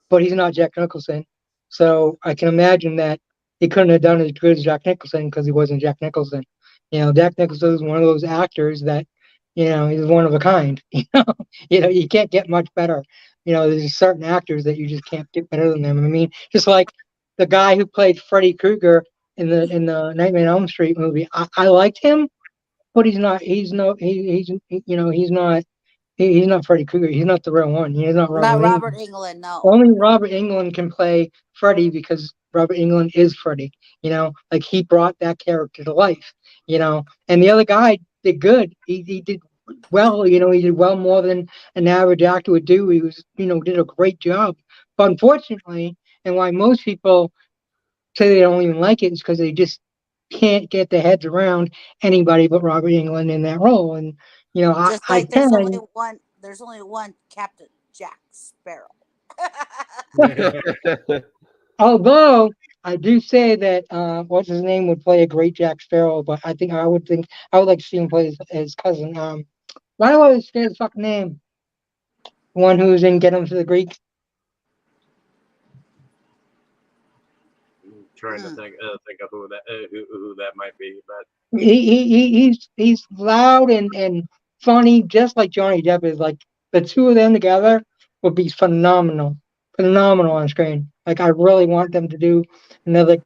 But he's not Jack Nicholson. So I can imagine that he couldn't have done as good as Jack Nicholson because he wasn't Jack Nicholson. Jack Nicholson is one of those actors that, he's one of a kind. You can't get much better. There's certain actors that you just can't get better than them. I mean, just like the guy who played Freddy Krueger in the Nightmare on Elm Street movie. I liked him, but he's not. He's no. He's not. He's not Freddy Krueger. He's not the real one. He's not Not Robert Robert Englund. England, no. Only Robert Englund can play Freddy because Robert Englund is Freddy. Like he brought that character to life. And the other guy did good. He did well. He did well more than an average actor would do. He was, did a great job. But unfortunately, and why most people say they don't even like it is because they just can't get their heads around anybody but Robert Englund in that role. And Just I like can. there's only one Captain Jack Sparrow. Although I do say that what's his name would play a great Jack Sparrow, but I would like to see him play his cousin. Why do I always forget his fucking name? The one who's in Get Him to the Greek. trying to think of who that might be, but He's loud and funny, just like Johnny Depp is. Like the two of them together would be phenomenal on screen. Like I really want them to do another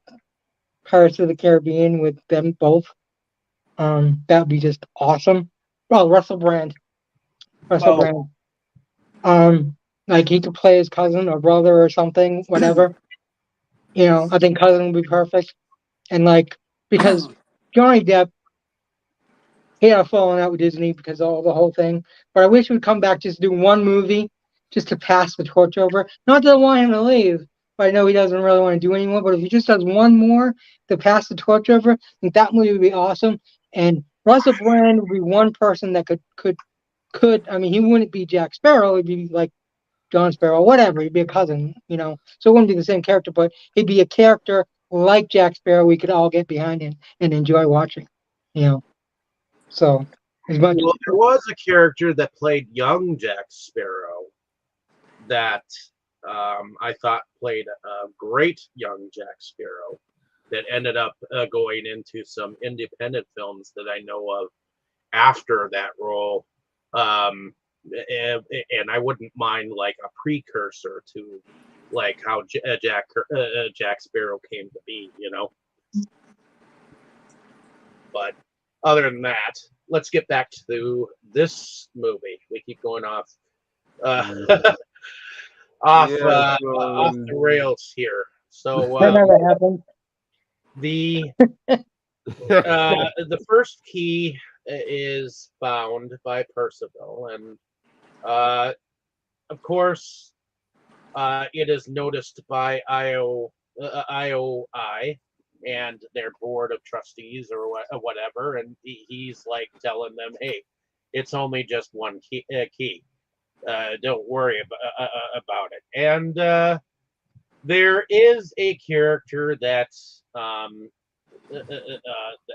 Pirates of the Caribbean with them both. That would be just awesome. Well, Russell oh, Brand. Like he could play his cousin or brother or something, whatever. I think cousin would be perfect. And like because Johnny Depp, he had a falling out with Disney because of all the whole thing. But I wish he would come back, just do one movie, just to pass the torch over. Not that I want him to leave, but I know he doesn't really want to do anymore. But if he just does one more to pass the torch over, I think that movie would be awesome. And Russell Brand would be one person that could. I mean, he wouldn't be Jack Sparrow. He'd be like John Sparrow, whatever. He'd be a cousin, So it wouldn't be the same character, but he'd be a character like Jack Sparrow. We could all get behind him and enjoy watching. So as much well, there was a character that played young Jack Sparrow that I thought played a great young Jack Sparrow that ended up going into some independent films that I know of after that role. And I wouldn't mind like a precursor to like how Jack Sparrow came to be, But other than that, let's get back to this movie. We keep going off off the rails here. So that never happened. The first key is found by Percival, and of course, it is noticed by IOI and their board of trustees or whatever, and he's like telling them, "Hey, it's only just one key. Don't worry about it." And there is a character that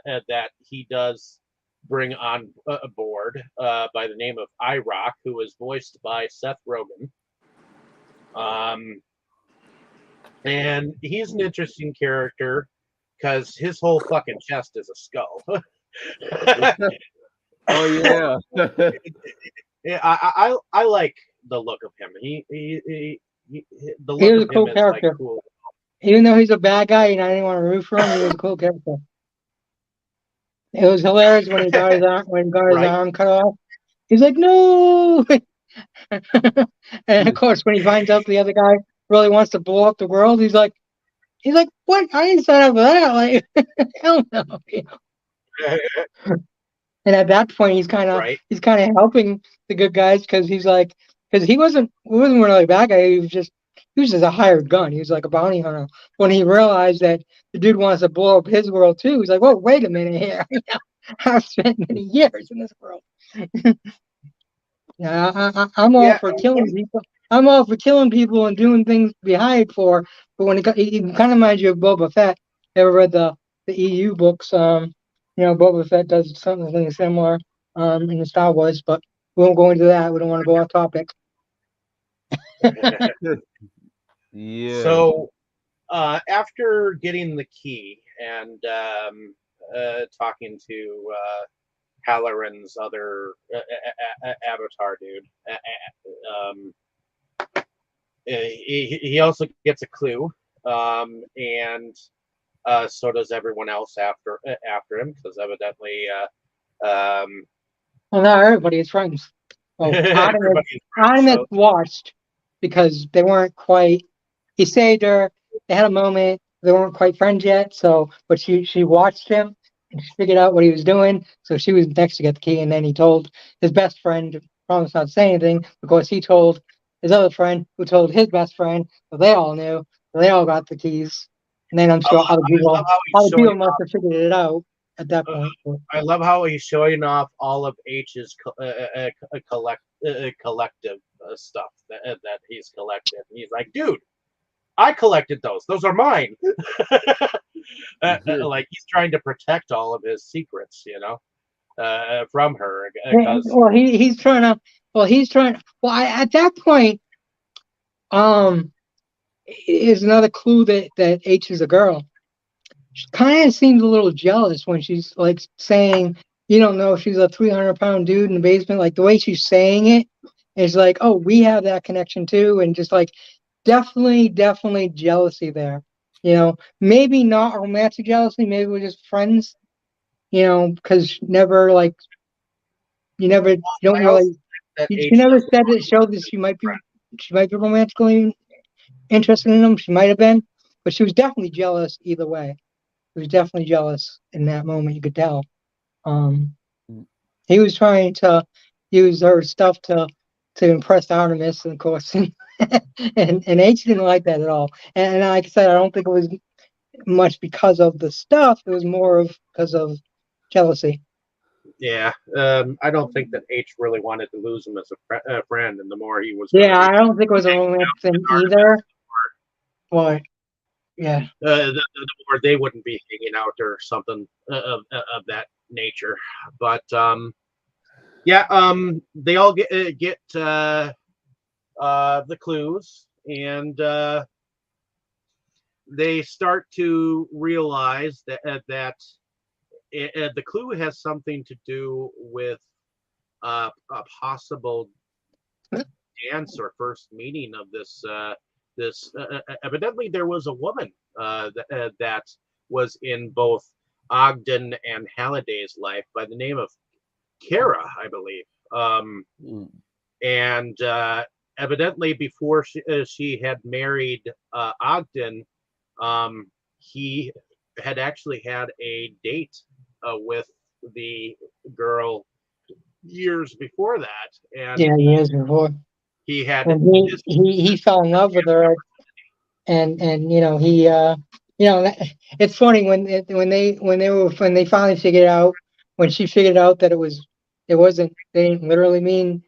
that he does bring on board by the name of IROC, who is voiced by Seth Rogen. And he's an interesting character because his whole fucking chest is a skull. Oh yeah. Yeah, I like the look of him. The look He was a of cool him is character. like cool. Even though he's a bad guy and I didn't want to root for him, he was a cool character. It was hilarious when he got his arm cut off. He's like, no. And of course, when he finds out the other guy really wants to blow up the world, he's like, what? I didn't sign up for that. Like, hell no. And at that point, he's kind of helping the good guys because he wasn't really a bad guy. He was just a hired gun. He was like a bounty hunter. When he realized that the dude wants to blow up his world too, he's like, whoa, wait a minute here. I've spent many years in this world. Yeah, I'm all for killing people. I'm all for killing people and doing things to be hired for. But when it kind of reminds you of Boba Fett. Ever read the EU books? Boba Fett does something similar in the Star Wars, but we won't go into that. We don't want to go off topic. Yeah. So after getting the key and talking to Halloran's other avatar dude, he also gets a clue, and so does everyone else after him, because evidently well, not everybody is friends. Well, Artemis watched because they weren't quite. He saved her. They had a moment. They weren't quite friends yet. But she watched him and she figured out what he was doing. So she was next to get the key, and then he told his best friend to promise not to say anything because he told his other friend who told his best friend. So they all knew. So they all got the keys. And then I'm sure other people must have figured it out at that point. I love how he's showing off all of H's collective stuff that he's collected. And he's like, dude, I collected those. Those are mine. Like he's trying to protect all of his secrets, from her. Well, he's trying to. Well, at that point, is another clue that H is a girl. she kind of seems a little jealous when she's like saying, you don't know, she's a 300-pound dude in the basement. Like the way she's saying it is like, oh, we have that connection too, and just like definitely jealousy there. Maybe not romantic jealousy. Maybe we're just friends. Because never like you don't I also really. think that She H never doesn't said want that showed that she might be romantically interested in him. She might have been, but she was definitely jealous either way. She was definitely jealous in that moment. You could tell. Um, Mm. he was trying to use her stuff to impress Artemis, and of course, and H didn't like that at all. And like I said, I don't think it was much because of the stuff. It was more of because of jealousy. Yeah, I don't think that H really wanted to lose him as a friend, and the more he was going to Yeah, be I don't think it was a romantic thing either. But yeah, the more they wouldn't be hanging out or something of that nature. But yeah, they all get the clues, and they start to realize that the clue has something to do with a possible dance or first meeting of this evidently there was a woman that was in both Ogden and Halliday's life by the name of Kara, I believe. Mm. And evidently before she had married Ogden, he had actually had a date with the girl years before that, and yeah, years before, he had and this. he fell in love with her, and he it's funny when they finally figured out, when she figured out that it wasn't, they didn't literally mean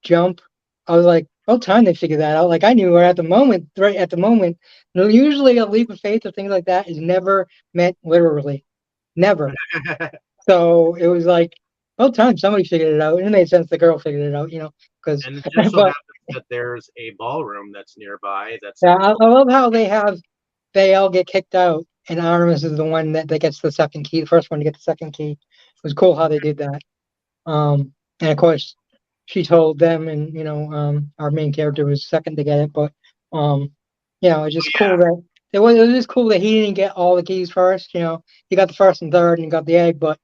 jump. I was like, well, time they figured that out. Like I knew right at the moment. Usually a leap of faith or things like that is never meant literally, never. So it was like, well, time somebody figured it out. It made sense. The girl figured it out, because And it just so but happens that there's a ballroom that's nearby that's yeah, I love how they all get kicked out, and Artemis is the one that gets the second key, the first one to get the second key. It was cool how they did that. And of course, she told them, and our main character was second to get it, but um, it's just cool that it was just cool that he didn't get all the keys first. He got the first and third, and got the egg, but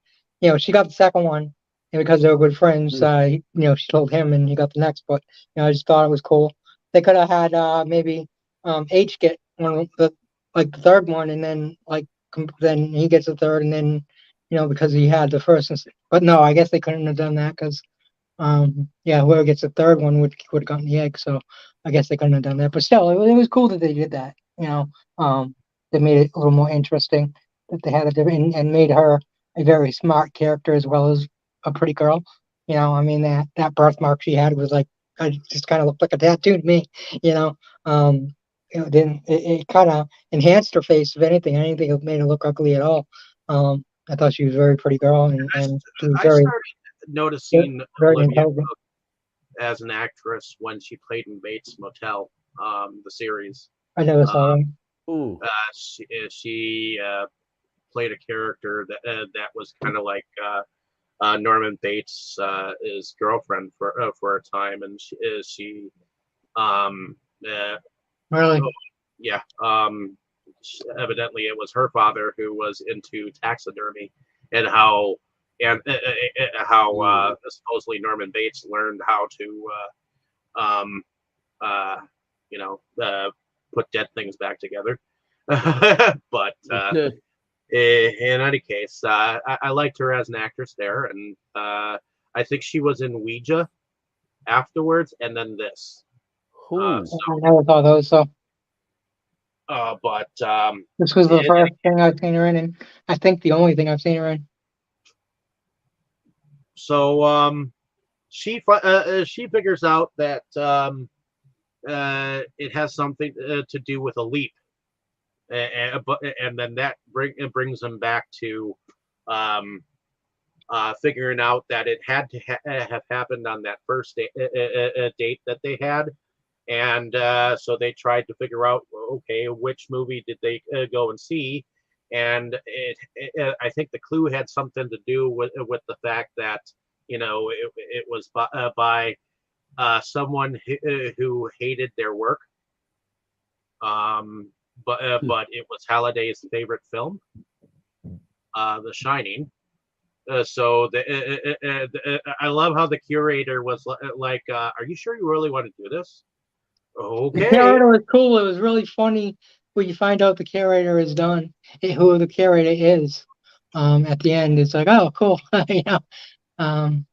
she got the second one, and because they were good friends, she told him, and he got the next. But I just thought it was cool. They could have had maybe H get one of the third one, and then then he gets the third, and then because he had the first. But no, I guess they couldn't have done that because yeah, whoever gets the third one would have gotten the egg. So I guess they couldn't have done that. But still, it was cool that they did that. They made it a little more interesting that they had a different, and made her a very smart character as well as a pretty girl. I mean that birthmark she had was like, it just kind of looked like a tattoo to me. You know, um, it kind of enhanced her face. If anything, I didn't think it made her look ugly at all. I thought she was a very pretty girl, and she was I started very, noticing very Olivia intelligent. as an actress when she played in Bates Motel, the series. I never Uh, saw them. Ooh. she played a character that was kind of like Norman Bates' his girlfriend for a time, and she um, uh, Really? oh, yeah, evidently it was her father who was into taxidermy, and how Mm. supposedly Norman Bates learned how to um, uh, you know put dead things back together. But in any case, I liked her as an actress there, and I think she was in Ouija afterwards, and then this. Ooh. So, I never saw those. So but this was the in any first thing I've seen her in, and I think the only thing I've seen her in. So she figures out that it has something to do with a leap, and then that brings them back to um, figuring out that it had to have happened on that first date that they had, and so they tried to figure out, okay, which movie did they go and see, and I think the clue had something to do with the fact that it was by someone who hated their work. But it was Halliday's favorite film, The Shining. I love how the curator was like, "Are you sure you really want to do this?" The Okay. curator was cool. It was really funny when you find out the curator is done, who the curator is. At the end, it's like, oh, cool. Um,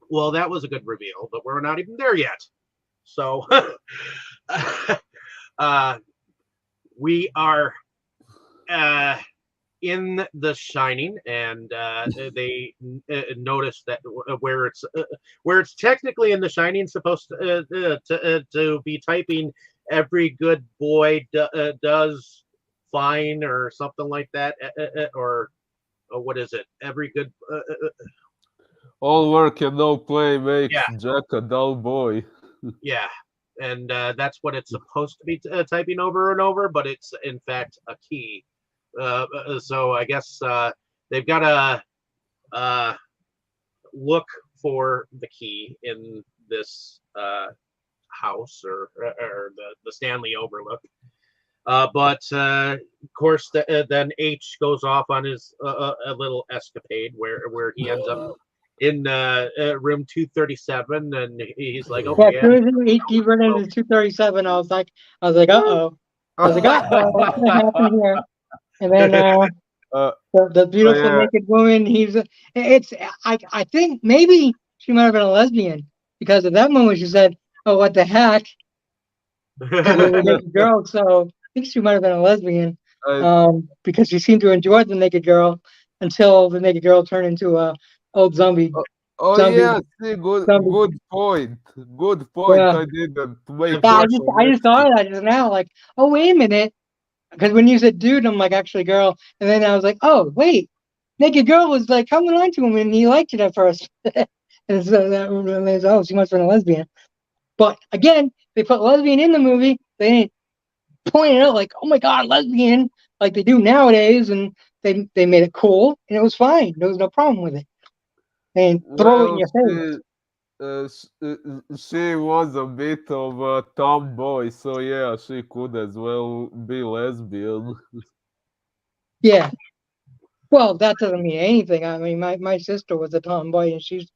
Well, that was a good reveal, but we're not even there yet. So, we are in The Shining, and they notice that where it's technically in The Shining supposed to be typing "every good boy does fine" or something like that, or what is it? Every good. All work and no play Yeah, makes Jack a dull boy. yeah, and that's what it's supposed to be typing over and over, but it's in fact a key. So I guess they've got to look for the key in this house or the Stanley Overlook. But of course, then H goes off on his a little escapade where he ends up in room 237, and he's like, yeah, "Okay, as soon as he ran into 237, I was like, uh-oh. I was like, uh-oh, what's gonna happen here? And then Uh, the beautiful yeah. naked woman, I think maybe she might have been a lesbian, because at that moment she said, oh, what the heck, to the naked girl. So I think she might have been a lesbian, I, because she seemed to enjoy the naked girl until the naked girl turned into a old zombie. oh zombie yeah, see, zombie good point. Good point. yeah. I didn't make Yeah, that I just thought connection. of that just now, like, oh, wait a minute. Because when you said dude, I'm like, actually girl. And then I was like, oh, wait. Naked girl was like coming on to him and he liked it at first. And so that was, oh, she must have been a lesbian. But again, they put lesbian in the movie. They didn't point it out like, oh my God, lesbian, like they do nowadays. And they made it cool and it was fine. There was no problem with it. And throw it in Well, your face. she was a bit of a tomboy, so yeah, she could as well be lesbian. Yeah. Well, that doesn't mean anything. I mean, my sister was a tomboy and she's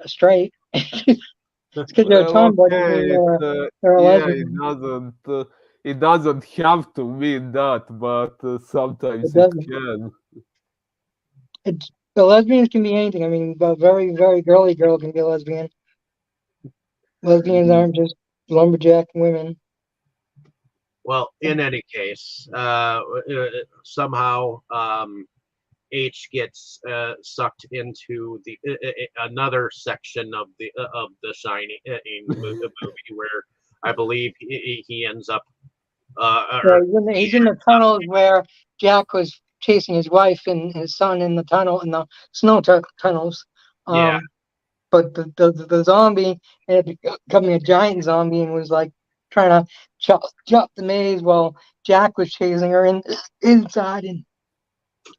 straight. It's because you're a Well, tomboy doesn't okay, mean you're a yeah, lesbian. it doesn't have to mean that, but It sometimes it doesn't. can. It's the lesbians can be anything. I mean, a very very girly girl can be a lesbian. Lesbians Mm, aren't just lumberjack women. Well, in any case, somehow H gets sucked into the another section of the Shining movie where I believe he ends up Yeah, or he he's in the ends up, tunnels where Jack was chasing his wife and his son in the tunnel in the snow tunnels. yeah. But the zombie ended up becoming a giant zombie and was like trying to jump the maze while Jack was chasing her inside and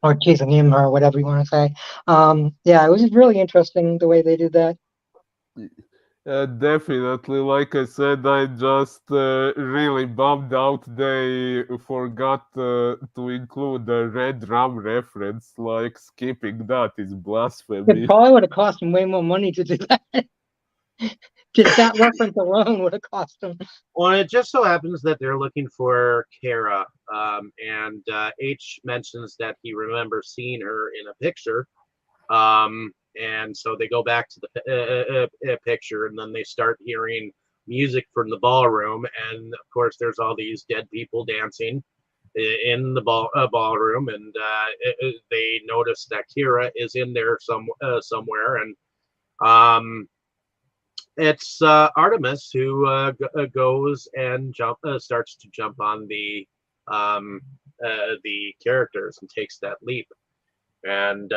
or chasing him or whatever you want to say. Yeah, it was really interesting the way they did that. definitely, like I said, I just really bummed out they forgot to include the red drum reference. Like skipping that is It blasphemy. probably would have cost him way more money to do that. Just that reference alone would have cost him. Well, it just so happens that they're looking for Kara, and H mentions that he remembers seeing her in a picture. And so they go back to the picture, and then they start hearing music from the ballroom, and of course, there's all these dead people dancing in the ballroom, and they notice that Kira is in there somewhere, and um, it's Artemis who goes and starts to jump on the characters and takes that leap, and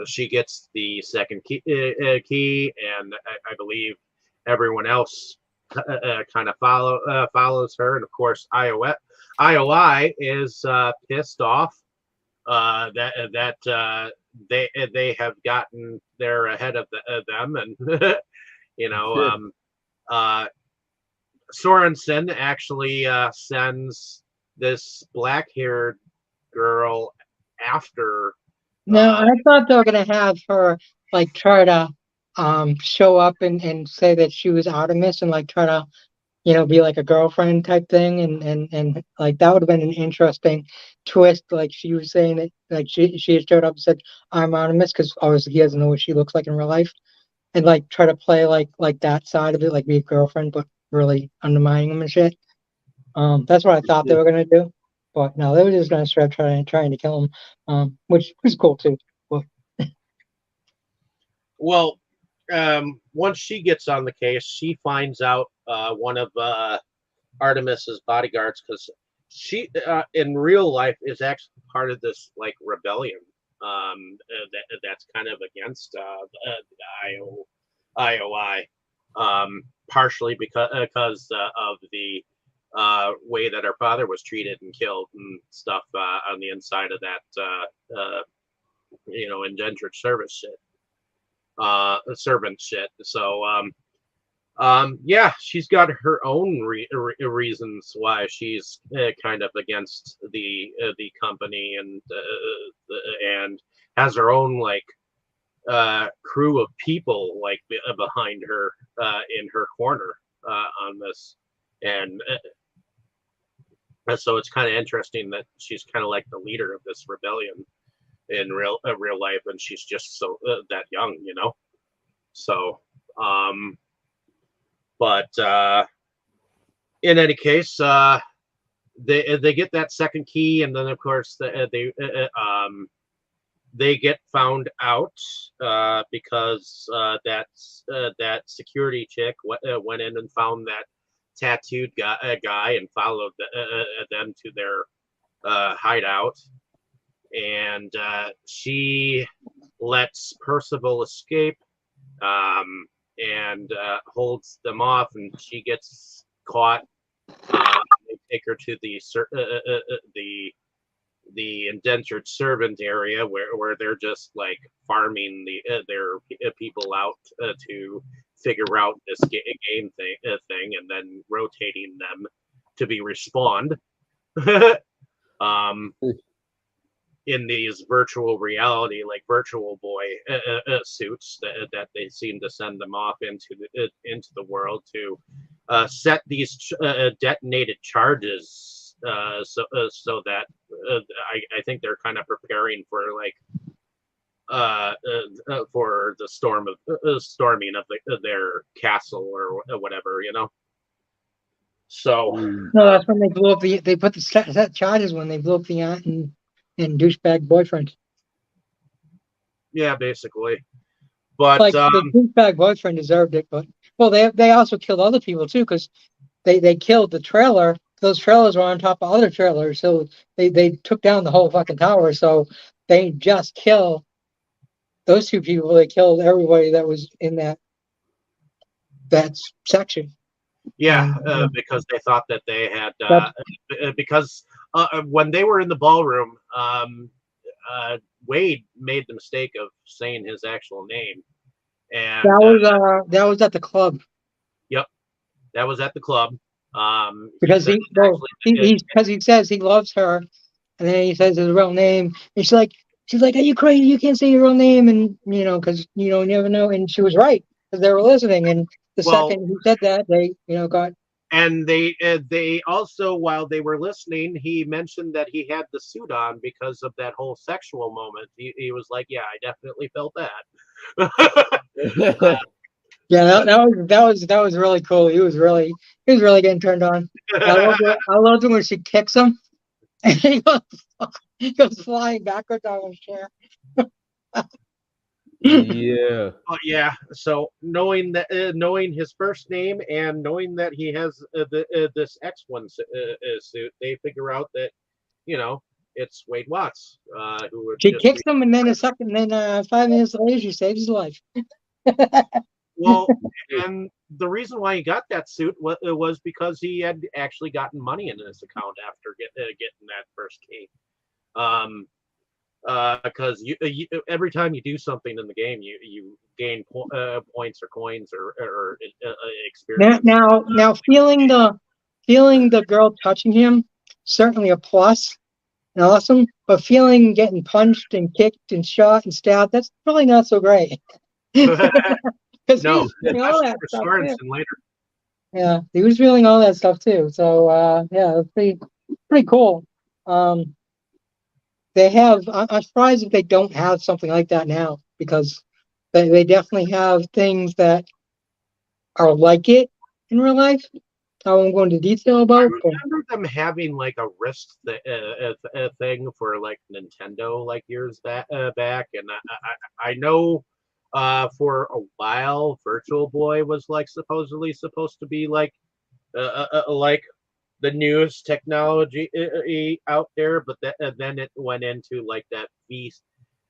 she gets the second key, and I believe everyone else kind of follows her, and of course IOI is pissed off that they have gotten they're ahead of them, and you know Sorensen actually sends this black-haired girl after. No, I thought they were gonna have her like try to show up and say that she was Artemis and like try to be like a girlfriend type thing, and like that would have been an interesting twist. Like she was saying that like she had showed up and said I'm Artemis because obviously he doesn't know what she looks like in real life, and like try to play like that side of it, like be a girlfriend, but really undermining him and shit. That's what I thought they were gonna do, but no, they were just gonna start trying to kill him, which was cool too. But Well, once she gets on the case, she finds out one of Artemis's bodyguards, because she in real life is actually part of this like rebellion that's kind of against the IOI, partially because of the way that her father was treated and killed and stuff on the inside of that indentured service shit. Servant shit. So yeah, she's got her own reasons why she's kind of against the company, and has her own like crew of people like behind her in her corner on this, and so it's kind of interesting that she's kind of like the leader of this rebellion in real life, and she's just so that young, so but in any case, they get that second key, and then of course they get found out because that security chick went in and found that tattooed guy and followed them to their hideout, and she lets Percival escape and holds them off, and she gets caught. They take her to the indentured servant area where they're just like farming their people out to figure out this game thing, and then rotating them to be respawned in these virtual reality, like virtual boy suits that they seem to send them off into the world to set these detonated charges, so that I think they're kind of preparing for like for the storming of their castle or whatever, So no, that's when they blew up they put the set charges when they blew up the aunt and douchebag boyfriend. yeah, basically. But like the douchebag boyfriend deserved it, but well, they also killed other people too, because they killed the trailer. Those trailers were on top of other trailers, so they took down the whole fucking tower. So they just kill those two people. They killed everybody that was in that section. yeah, because they thought that they had because when they were in the ballroom, Wade made the mistake of saying his actual name, and that was at the club. Yep, that was at the club. Because he says he loves her, and then he says his real name. And she's like, "Are you crazy? You can't say your real name." And because you never know. And she was right, because they were listening. And the second he said that, they got. And they also, while they were listening, he mentioned that he had the suit on because of that whole sexual moment. He was like, "Yeah, I definitely felt that." Yeah, that was really cool. He was really getting turned on. I loved it when she kicks him, and he goes flying backwards on his chair. Yeah. Yeah. So knowing his first name and knowing that he has this X1 suit, they figure out that it's Wade Watts. Who she kicks him, and then 5 minutes later, she saves his life. Well, and the reason why he got that suit was because he had actually gotten money in his account after getting that first key. Because every time you do something in the game, you gain points or coins or experience. Now, feeling the girl touching him, certainly a plus and awesome. But feeling getting punched and kicked and shot and stabbed, that's really not so great. Because No, he's feeling all especially that for stuff too. Sorensen later. Yeah, he was feeling all that stuff too. So yeah, it's pretty cool. Um, they have. I'm surprised if they don't have something like that now, because they definitely have things that are like it in real life. I won't go into detail I about, but remember them having like a wrist thing for like Nintendo like years back, and I know for a while Virtual Boy was like supposedly supposed to be like the newest technology out there, but then it went into like that beast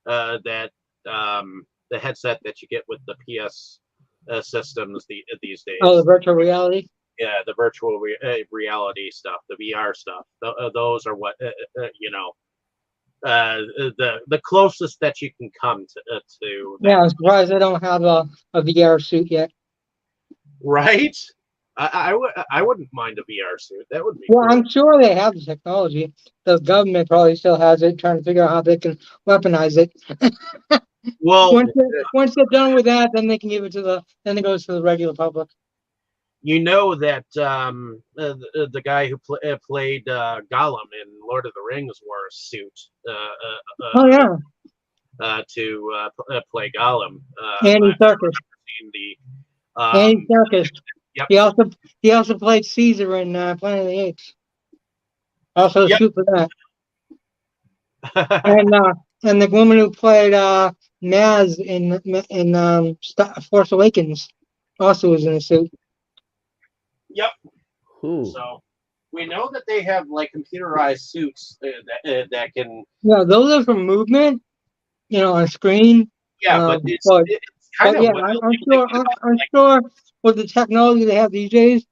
that the headset that you get with the PS systems these oh, the days. virtual reality. Yeah, the virtual reality stuff, the VR stuff. Those are what the closest that you can come to that, Yeah, I'm surprised they don't have a VR suit yet. right? I wouldn't mind a VR suit. That would be Well, cool. I'm sure they have the technology. The government probably still has it, trying to figure out how they can weaponize it. Well, Once they're done with that, then they can give it to then it goes to the regular public. you know that the guy who played Gollum in Lord of the Rings wore a suit Oh yeah, to play Gollum. Andy Serkis. Seen the Andy Serkis. yep, He also played Caesar in Planet of the Apes. Also a yep. suit for that. And the woman who played Maz in Force Awakens also was in a suit. Yep. Hmm. So we know that they have like computerized suits that can. Yeah, those are for movement, on screen. Yeah, but But it's kind of yeah, what I'm sure. I'm sure with the technology they have these days,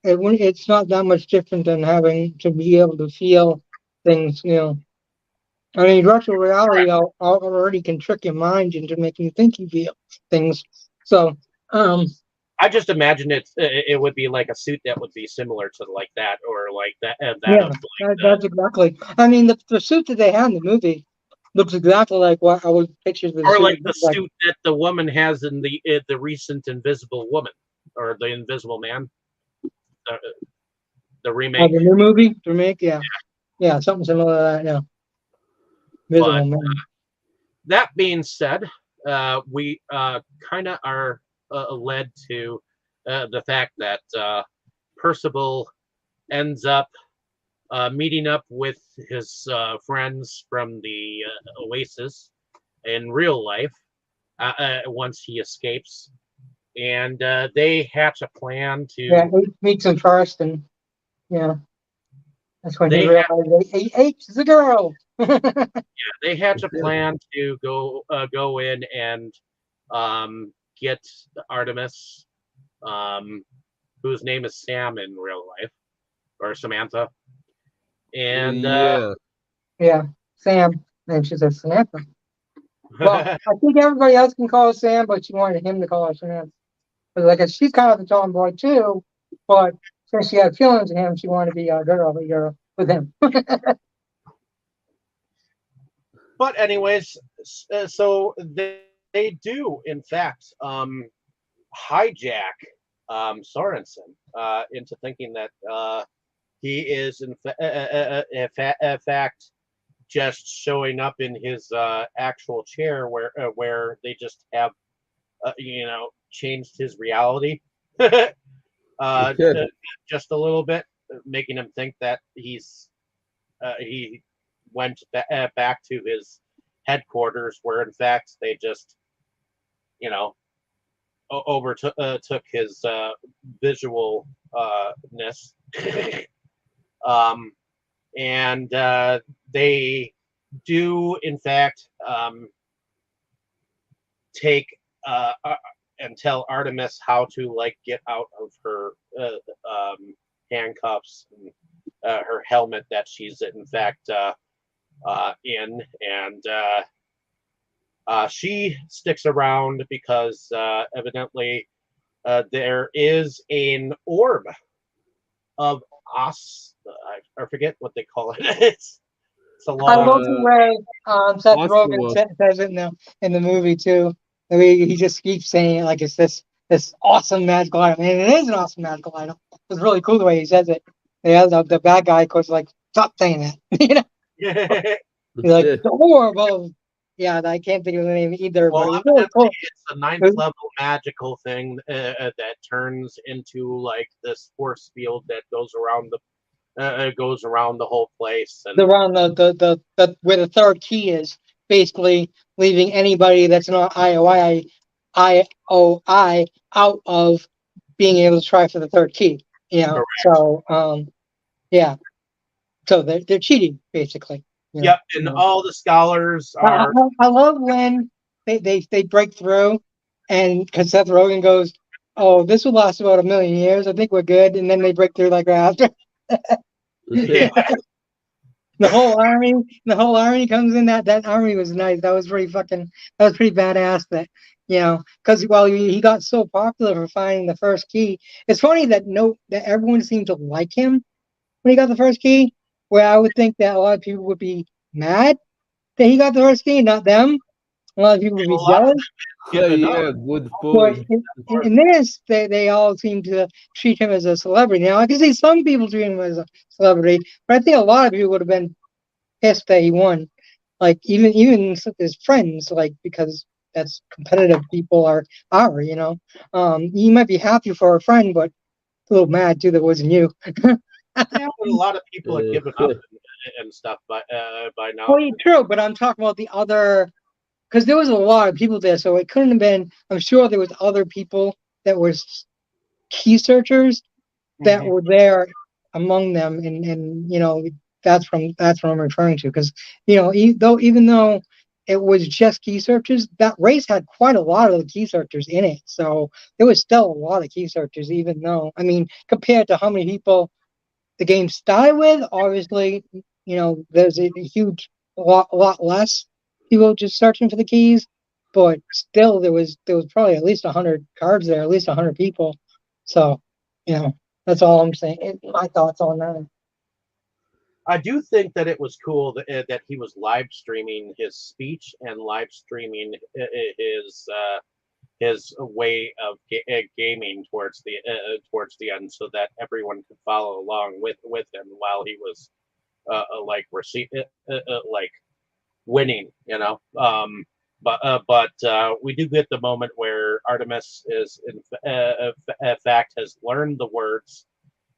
it's not that much different than having to be able to feel things. I mean, virtual reality already can trick your mind into making you think you feel things. So, I just imagine it would be like a suit that would be similar to like that or like that yeah, of that's exactly. I mean, the suit that they had in the movie looks exactly like what I would picture the or suit like would the look like. suit that the woman has in the recent Invisible Woman or the Invisible Man, uh, the remake. The new movie, the remake, yeah, something similar to that. Yeah, But Visible Man. that being said, we kind of are led to the fact that Percival ends up meeting up with his friends from the Oasis in real life once he escapes. And they hatch a plan Yeah, to. he meets him first, and yeah, that's when he They realized H is a girl. they hatch a plan to go in and get Artemis, whose name is Sam in real life, or Samantha, and Yeah. Yeah, Sam. And she says Samantha. Well, I think everybody else can call her Sam, but she wanted him to call her Samantha. But like, she's kind of a tomboy too, but since she had feelings for him, she wanted to be a girl with him. but anyways, so they do in fact hijack Sorensen into thinking that he is in fact just showing up in his actual chair where they just have changed his reality just a little bit, making him think that he went back to his headquarters, where in fact they just overtook took his visual ness. um, and they do in fact take and tell Artemis how to like get out of her handcuffs and her helmet that she's in fact in, and she sticks around because evidently there is an orb of os. I forget what they call it. It's a I long. love the way Seth Rogen Ocelot. says it in the movie too. The way he just keeps saying it like it's this awesome magical item, and it is an awesome magical item. It's really cool the way he says it. Yeah, the bad guy, of course, like stop saying that. You know, he's like the orb of I can't think of the name either, but Well, it was really cool. it's a ninth It was- level magical thing that turns into like this force field that goes around the whole place, and around the where the third key is, basically leaving anybody that's not IOI out of being able to try for the third key. You know, Correct. so yeah, so they're cheating basically. You know, yep, and all the scholars I, are. I love when they break through, and because Seth Rogen goes, "Oh, this will last about 1,000,000 years. I think we're good," and then they break through like right after. Yeah, The whole army comes in. That army was nice. That was that was pretty badass. That because while he got so popular for finding the first key, it's funny that that everyone seemed to like him when he got the first key. Where I would think that a lot of people would be mad that he got the first key, not them. A lot of people would a be lot of jealous. give it up. Yeah, good But point. in this, they all seem to treat him as a celebrity. Now, I can see some people treat him as a celebrity, but I think a lot of people would have been pissed that he won. Like even his friends, like because that's competitive people are. You might be happy for a friend, but a little mad too that it wasn't you. Yeah, but a lot of people have given up and stuff by now. Well, yeah, true, but I'm talking about the other because there was a lot of people there, so it couldn't have been. I'm sure there was other people that were key searchers that Mhm. were there among them, and that's what I'm referring to because even though it was just key searchers, that race had quite a lot of the key searchers in it, so there was still a lot of key searchers. Even though, I mean, compared to how many people the game started with, obviously, there's a huge lot less people just searching for the keys, but still there was probably at least 100 cards there, at least 100 people. So, that's all I'm saying. My thoughts on that. I do think that it was cool that he was live streaming his speech and live streaming his way of gaming towards the end, so that everyone could follow along with him while he was like like winning. But we do get the moment where Artemis is in fact has learned the words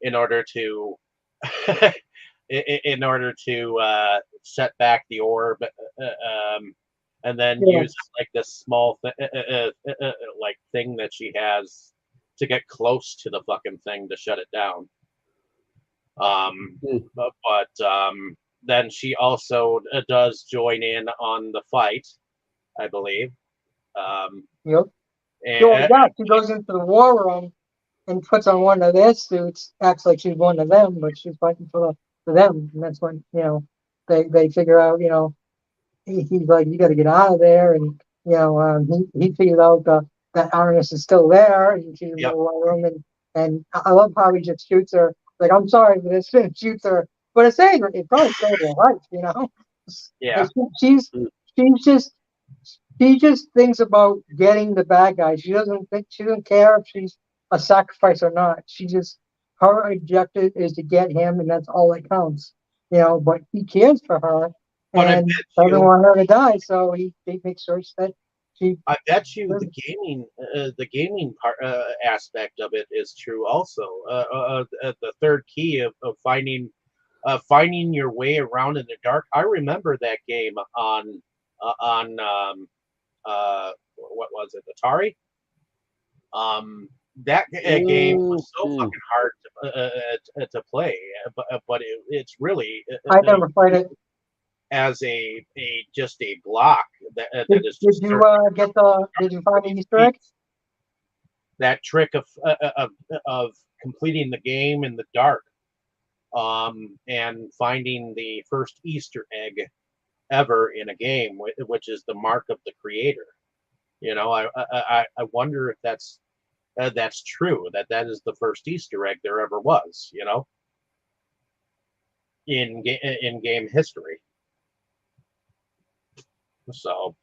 in order to in order to set back the orb, and then Yeah. use like this small like thing that she has to get close to the fucking thing to shut it down. But then she also does join in on the fight, I believe. Yep. And, Yeah, she goes into the war room and puts on one of their suits, acts like she's one of them, but she's fighting for them. And that's when, they figure out, he's like, you got to get out of there. And, he figures out that Aramis is still there. And she's in Yep. the war room. And I love how he just shoots her. Like, I'm sorry for this. And shoots her. But it probably saved her life. Yeah. She's, she's just, she just thinks about getting the bad guy. She doesn't care if she's a sacrifice or not. Her objective is to get him, and that's all that counts. But he cares for her But and doesn't want her to die, so he makes sure that she. I bet you the gaming part aspect of it is true also. The third key of finding your way around in the dark. I remember that game on what was it, Atari? That game was so fucking hard to play, but it's really I never played it. as a just a block that Did is you just Did you find the Easter egg? that trick of completing the game in the dark, and finding the first Easter egg ever in a game, which is the mark of the creator. You know, I wonder if that's true, that is the first Easter egg there ever was. You know, in game history. So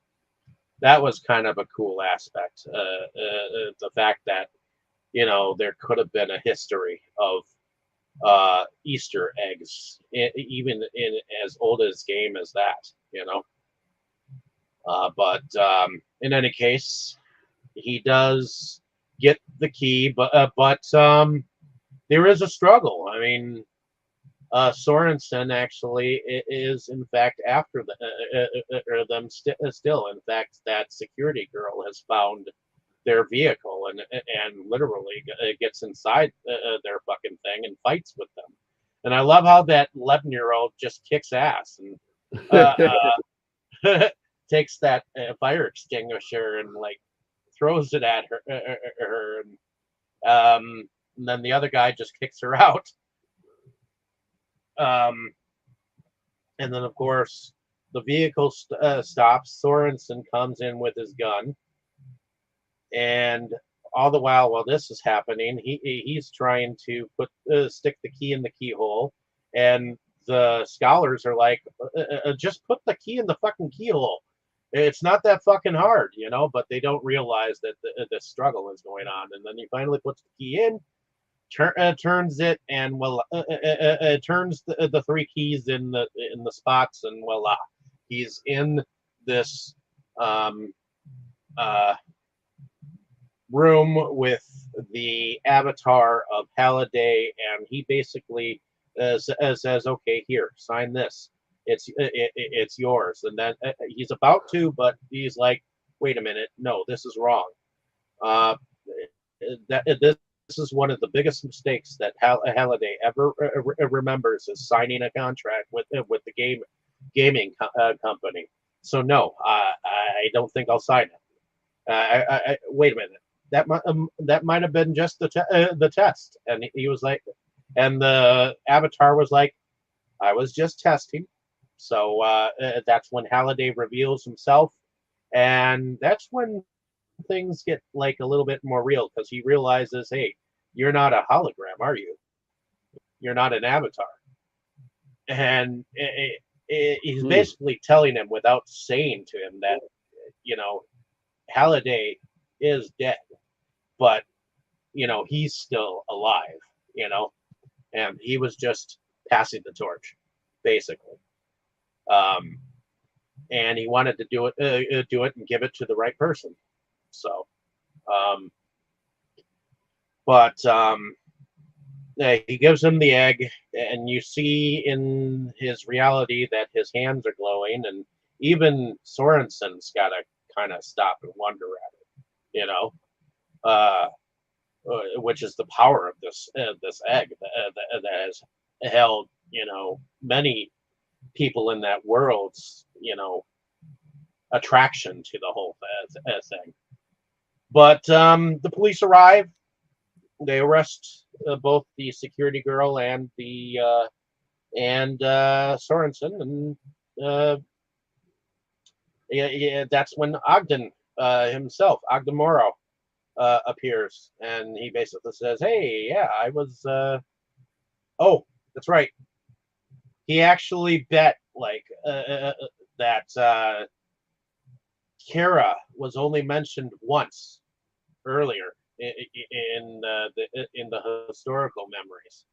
that was kind of a cool aspect. The fact that, you know, there could have been a history of Easter eggs, even in as old as game as that, you know. But in any case, he does get the key, but there is a struggle. I mean, Sorensen actually is in fact after them still. In fact, that security girl has found their vehicle and literally gets inside their fucking thing and fights with them. And I love how that 11-year-old just kicks ass and takes that fire extinguisher and like throws it at her and then the other guy just kicks her out. And then, of course, the vehicle stops. Sorensen comes in with his gun. And all the while this is happening, he's trying to stick the key in the keyhole. And the scholars are like, just put the key in the fucking keyhole. It's not that fucking hard, you know, but they don't realize that the struggle is going on. And then he finally puts the key in, turns it, and turns the three keys in the spots, and voila, he's in this room with the avatar of Halliday, and he basically says, "Okay, here, sign this. It's yours." And then he's about to, but he's like, "Wait a minute, no, this is wrong." This is one of the biggest mistakes that Halliday ever remembers, is signing a contract with the gaming company. So no, I don't think I'll sign it. Wait a minute, that might have been just the test. And he was like, and the avatar was like, "I was just testing." So that's when Halliday reveals himself, and that's when things get like a little bit more real, because he realizes, hey, you're not a hologram, are you? You're not an avatar. And he's basically telling him without saying to him that, you know, Halliday is dead, but, you know, he's still alive, you know, and he was just passing the torch, basically. And he wanted to do it and give it to the right person. So, he gives him the egg, and you see in his reality that his hands are glowing, and even Sorensen's got to kind of stop and wonder at it, you know, which is the power of this egg that has held, you know, many people in that world's, you know, attraction to the whole thing. But the police arrive. They arrest both the security girl and Sorensen, and that's when Ogden himself, Ogden Morrow, appears, and he basically says, "Hey, yeah, I was." Oh, that's right. He actually bet like that Kara was only mentioned once earlier in the historical memories.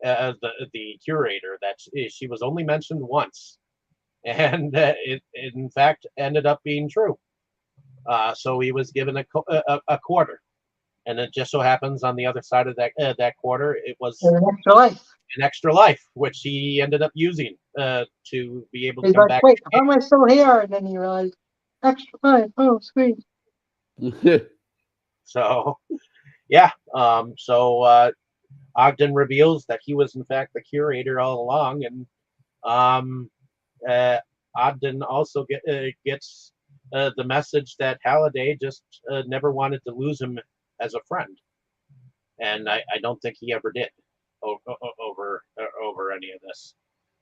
The curator, that she was only mentioned once, and it in fact ended up being true. So he was given a quarter, and it just so happens on the other side of that quarter, it was an extra life. an extra life, which he ended up using to be able to He's come like, back. "Wait, how am I still here?" And then he realized, extra life. Oh, sweet. So, yeah. So Ogden reveals that he was in fact the curator all along, and Ogden also gets the message that Halliday just never wanted to lose him as a friend, and I don't think he ever did over any of this.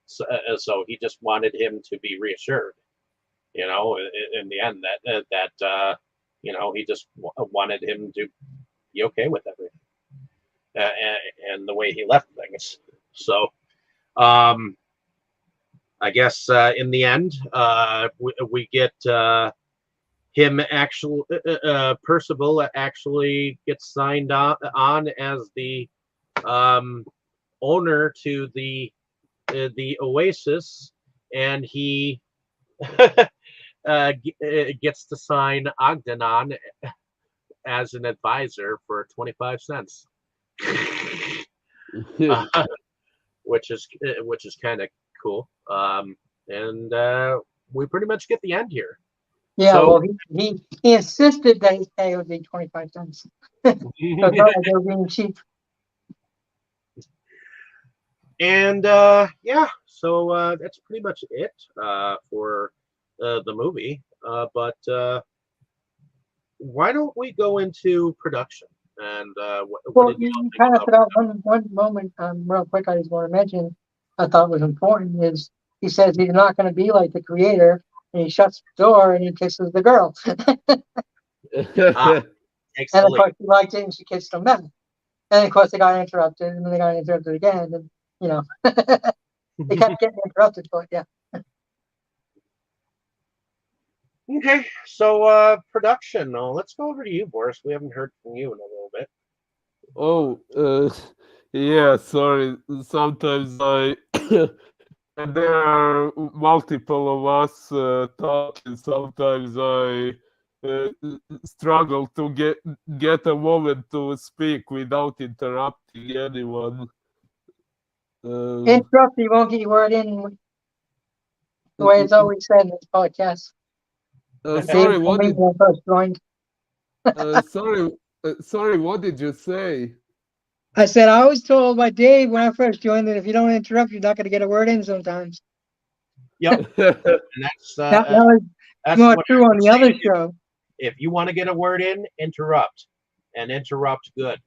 So he just wanted him to be reassured, in the end that he just wanted him to be okay with everything, and the way he left things. So I guess in the end we get him actually Percival actually gets signed on as the owner to the Oasis, and he gets to sign Ogden on as an advisor for 25 cents, which is kind of cool. And we pretty much get the end here. Yeah, So- well, he insisted that his pay would be 25 cents. So it's not like they were being cheap. And yeah, so that's pretty much it for the movie. But why don't we go into production? And what Well, did you all you think kind of about put out one moment real quick I just want to mention I thought was important is he says he's not going to be like the creator, and he shuts the door and he kisses the girl. Takes And the of lead. course she liked it and she kissed him back. And of course they got interrupted and then they got interrupted again. And they kept getting interrupted, but yeah. Okay, so production. Let's go over to you, Boris. We haven't heard from you in a little bit. Oh, yeah, sorry. Sometimes there are multiple of us talking. Sometimes I struggle to get a moment to speak without interrupting anyone. Interrupt, you won't get your word in the way it's always said in this podcast. Sorry, what did When I first joined. sorry, what did you say? I said I was told by Dave when I first joined that if you don't interrupt, you're not going to get a word in sometimes. Yep, and That was that's more what true I on would the other say. show. If you want to get a word in, interrupt, and interrupt good.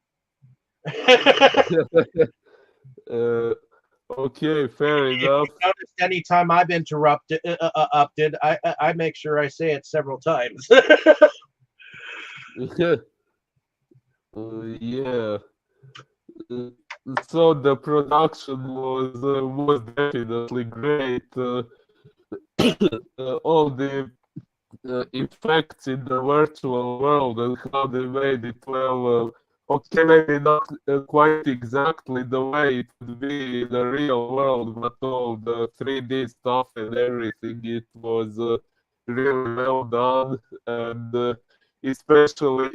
Okay, fair If enough. you noticed anytime I've interrupted, I make sure I say it several times. Yeah. So the production was definitely great. All the effects in the virtual world and how they made it well. Okay, maybe not quite exactly the way it would be in the real world, but all the 3D stuff and everything, it was really well done. And especially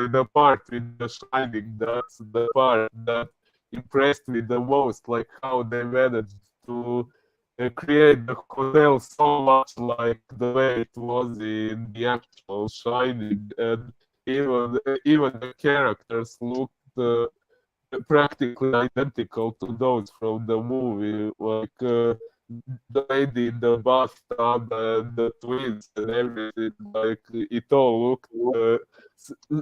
the part with the Shining, that's the part that impressed me the most, like how they managed to create the hotel so much like the way it was in the actual Shining, and even the characters looked practically identical to those from the movie, like the lady in the bathtub and the twins and everything. Like it all looked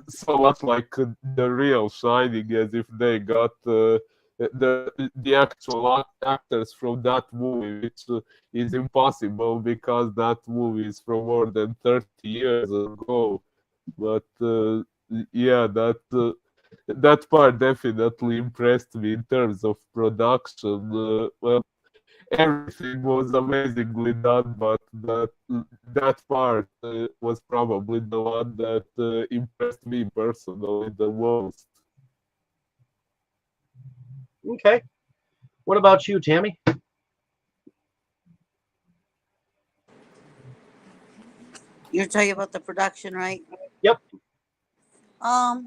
so much like the real Shining, as if they got the actual actors from that movie, which is impossible because that movie is from more than 30 years ago. But yeah, that part definitely impressed me in terms of production. Well, everything was amazingly done, but that part was probably the one that impressed me personally the most. Okay. What about you, Tammy? You're talking about the production, right? Yep. I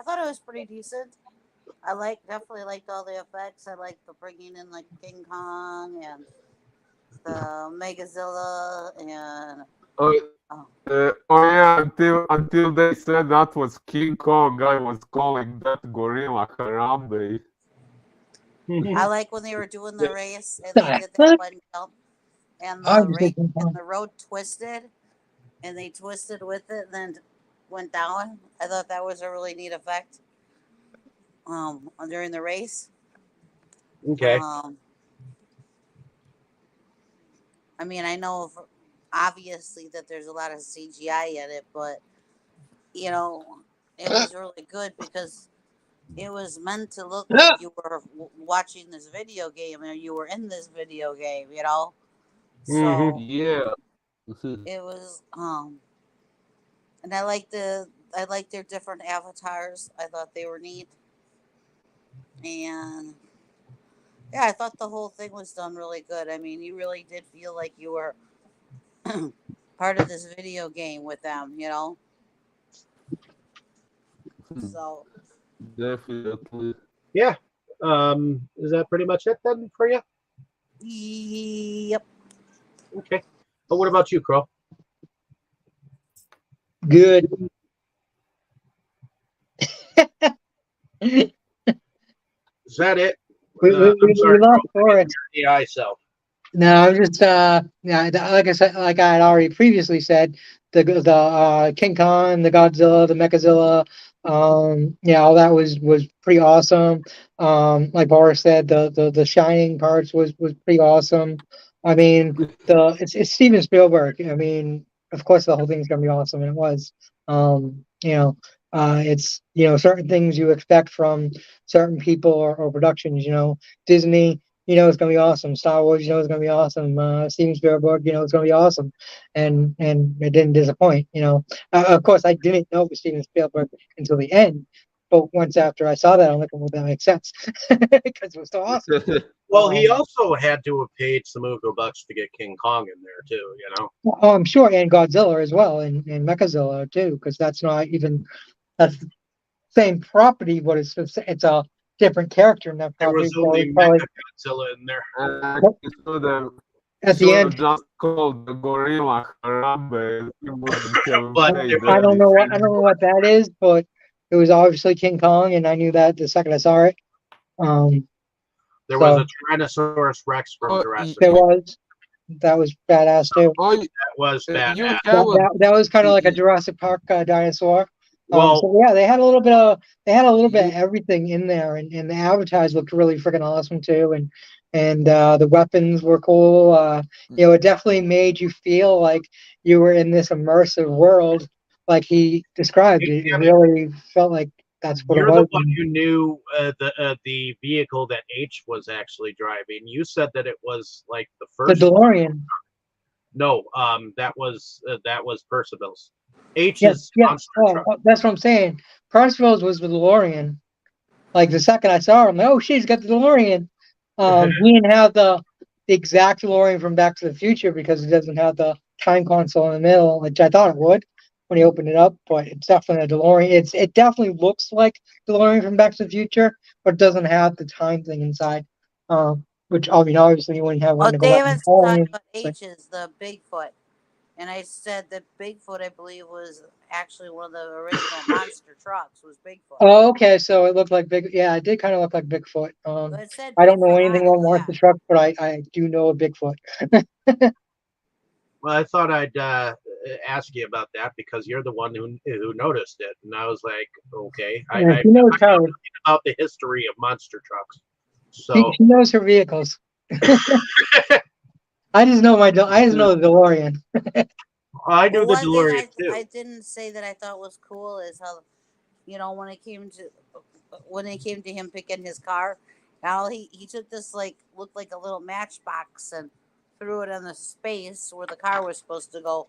thought it was pretty decent. I definitely liked all the effects. I liked the bringing in like King Kong and the Megazilla and Oh, oh, yeah, until they said that was King Kong, I was calling that gorilla Harambe. I like when they were doing the race and they did that one jump and I the was race thinking, and the road twisted and they twisted with it and then went down. I thought that was a really neat effect. During the race. Okay. I mean, I know obviously that there's a lot of CGI in it, but you know, it was really good because it was meant to look like you were watching this video game or you were in this video game, you know. Mm-hmm. So Yeah. it was, and I like their different avatars. I thought they were neat, and yeah, I thought the whole thing was done really good. I mean, you really did feel like you were part of this video game with them, you know. So Definitely. Yeah. Is that pretty much it then for you? yep. Okay. But what about you, Crow? Good. Is that it? I'm We sorry, Crow. lost Forrest. The eye self. No, I'm just yeah, like I said, like I had already previously said, the King Kong, the Godzilla, the Mechazilla, yeah, all that was pretty awesome. Like Boris said, the Shining parts was pretty awesome. I mean, it's Steven Spielberg. I mean, of course, the whole thing's gonna be awesome, and it was. You know, it's certain things you expect from certain people or productions. Disney, it's gonna be awesome. Star Wars, it's gonna be awesome. Steven Spielberg, it's gonna be awesome, and it didn't disappoint. Of course, I didn't know it was Steven Spielberg until the end, but once after I saw that, I'm like, well, that makes sense because it was so awesome. Well, he also had to have paid some Ugo bucks to get King Kong in there too. Oh, I'm sure, and Godzilla as well, and Mechazilla too, because that's not even that's the same property, but it's a different character in that There property. was So only it's probably Mechagodzilla in there. He should have, at the end. just called the gorilla Harambe. He wouldn't have But paid there I don't know what anything. that is, but it was obviously King Kong, and I knew that the second I saw it. There was So a Tyrannosaurus Rex from Oh, Jurassic there Park. was that was badass too. oh, That was you badass. have That was kind of like a a, Jurassic Park dinosaur. Well, So yeah, they had a little bit of everything in there, and the avatars looked really freaking awesome too, and the weapons were cool. It definitely made you feel like you were in this immersive world, like he described. It Damn it, really felt like that's what it you're the was. one who knew the vehicle that H was actually driving. You said that it was like the The first one. DeLorean. No, that was Percival's. H Yes, is yes. monster Oh, truck. that's what I'm saying. Percival's was the DeLorean. Like the second I saw her, I'm like, oh, she's got the DeLorean. He didn't have the exact DeLorean from Back to the Future because it doesn't have the time console in the middle, which I thought it would when you opened it up. But it's definitely a DeLorean. It definitely looks like DeLorean from Back to the Future, but it doesn't have the time thing inside. Which I mean, obviously you wouldn't have one Oh, to go back and David's forth. talking about But H's, the Bigfoot. And I said that Bigfoot, I believe, was actually one of the original monster trucks. Was Bigfoot? oh, okay, so it looked like big. Yeah, it did kind of look like Bigfoot. But it said I don't know Bigfoot anything on it. about Yeah. monster trucks, but I do know a Bigfoot. Well, I thought I'd ask you about that because you're the one who noticed it, and I was like, okay, I Yeah, she knows know code. nothing about the history of monster trucks, She, so she knows her vehicles. I just know the DeLorean. I knew Well, the one thing DeLorean I too. didn't say that I thought was cool is how, when it came to him picking his car, how he took this like looked like a little matchbox and threw it in the space where the car was supposed to go,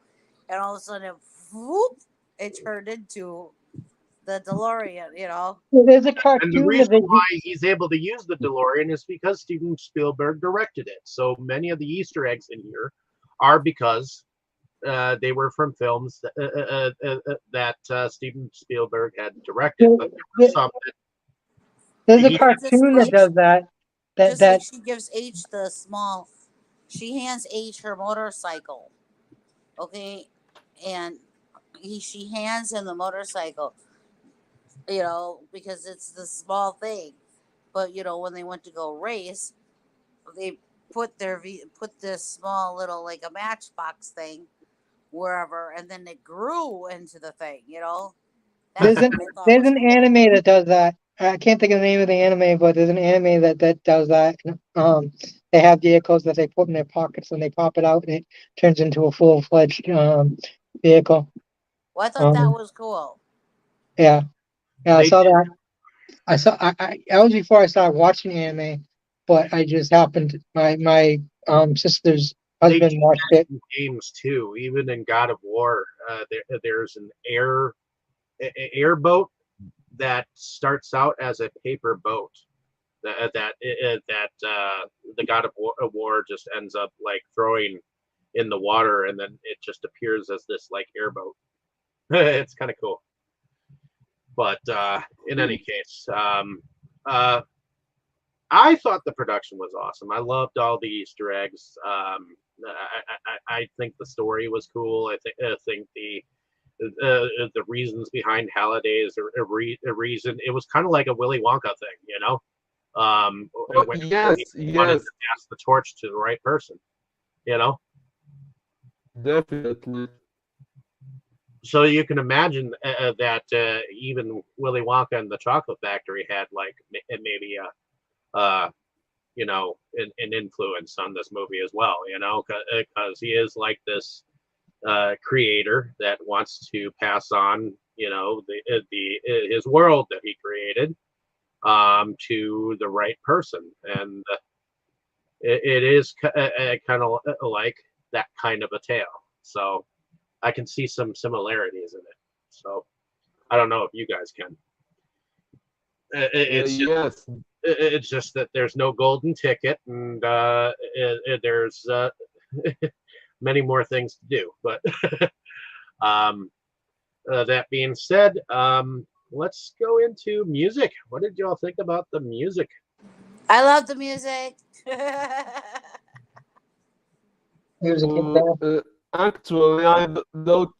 and all of a sudden, whoop, it turned into the DeLorean. There's a And the cartoon that reason they why he's able to use the DeLorean is because Steven Spielberg directed it. So many of the Easter eggs in here are because they were from films that Steven Spielberg had directed. But there were there- some there's that a he cartoon that does that. That Just like that she gives H the small, she hands H her motorcycle, okay, and she hands him the motorcycle, because it's the small thing. But when they went to go race, they put this small little like a matchbox thing wherever, and then it grew into the thing. There's That's an what I thought there's was an cool. anime that does that. I can't think of the name of the anime, but there's an anime that does that. They have vehicles that they put in their pockets and they pop it out and it turns into a full-fledged vehicle. Well, I thought that Um, was cool. yeah, yeah, I They saw did that. That was before I started watching anime, but I just happened my sister's they husband do watched that it. in games too. Even in God of War, there's an airboat that starts out as a paper boat. That the God of War just ends up like throwing in the water, and then it just appears as this like airboat. It's kind of cool. But in any case, uh, I thought the production was awesome. I loved all the Easter eggs. I think the story was cool. I think the reasons behind holidays are a reason. It was kind of like a Willy Wonka thing. Oh, When he yes, wanted yes, to pass the torch to the right person. You know, definitely. so you can imagine that even Willy Wonka and the Chocolate Factory had like maybe a an influence on this movie as well. Because he is like this creator that wants to pass on the his world that he created to the right person, and it is kind of like that kind of a tale. So I can see some similarities in it. So I don't know if you guys can. Yes, It's just that there's no golden ticket, and there's many more things to do. But um, that being said, let's go into music. What did y'all think about the music? I love the music. Music in uh, there. uh, actually, I don't.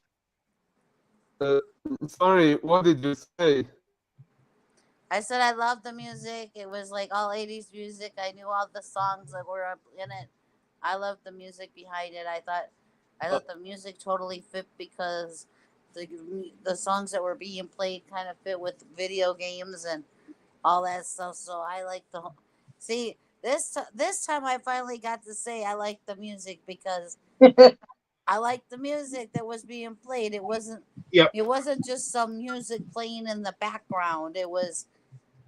Uh, Sorry, what did you say? I said I love the music. It was like all 80s music. I knew all the songs that were up in it. I loved the music behind it. I Uh, thought the music totally fit because the songs that were being played kind of fit with video games and all that stuff. So I like see this time I finally got to say I like the music because I liked the music that was being played. yep. It wasn't just some music playing in the background. It was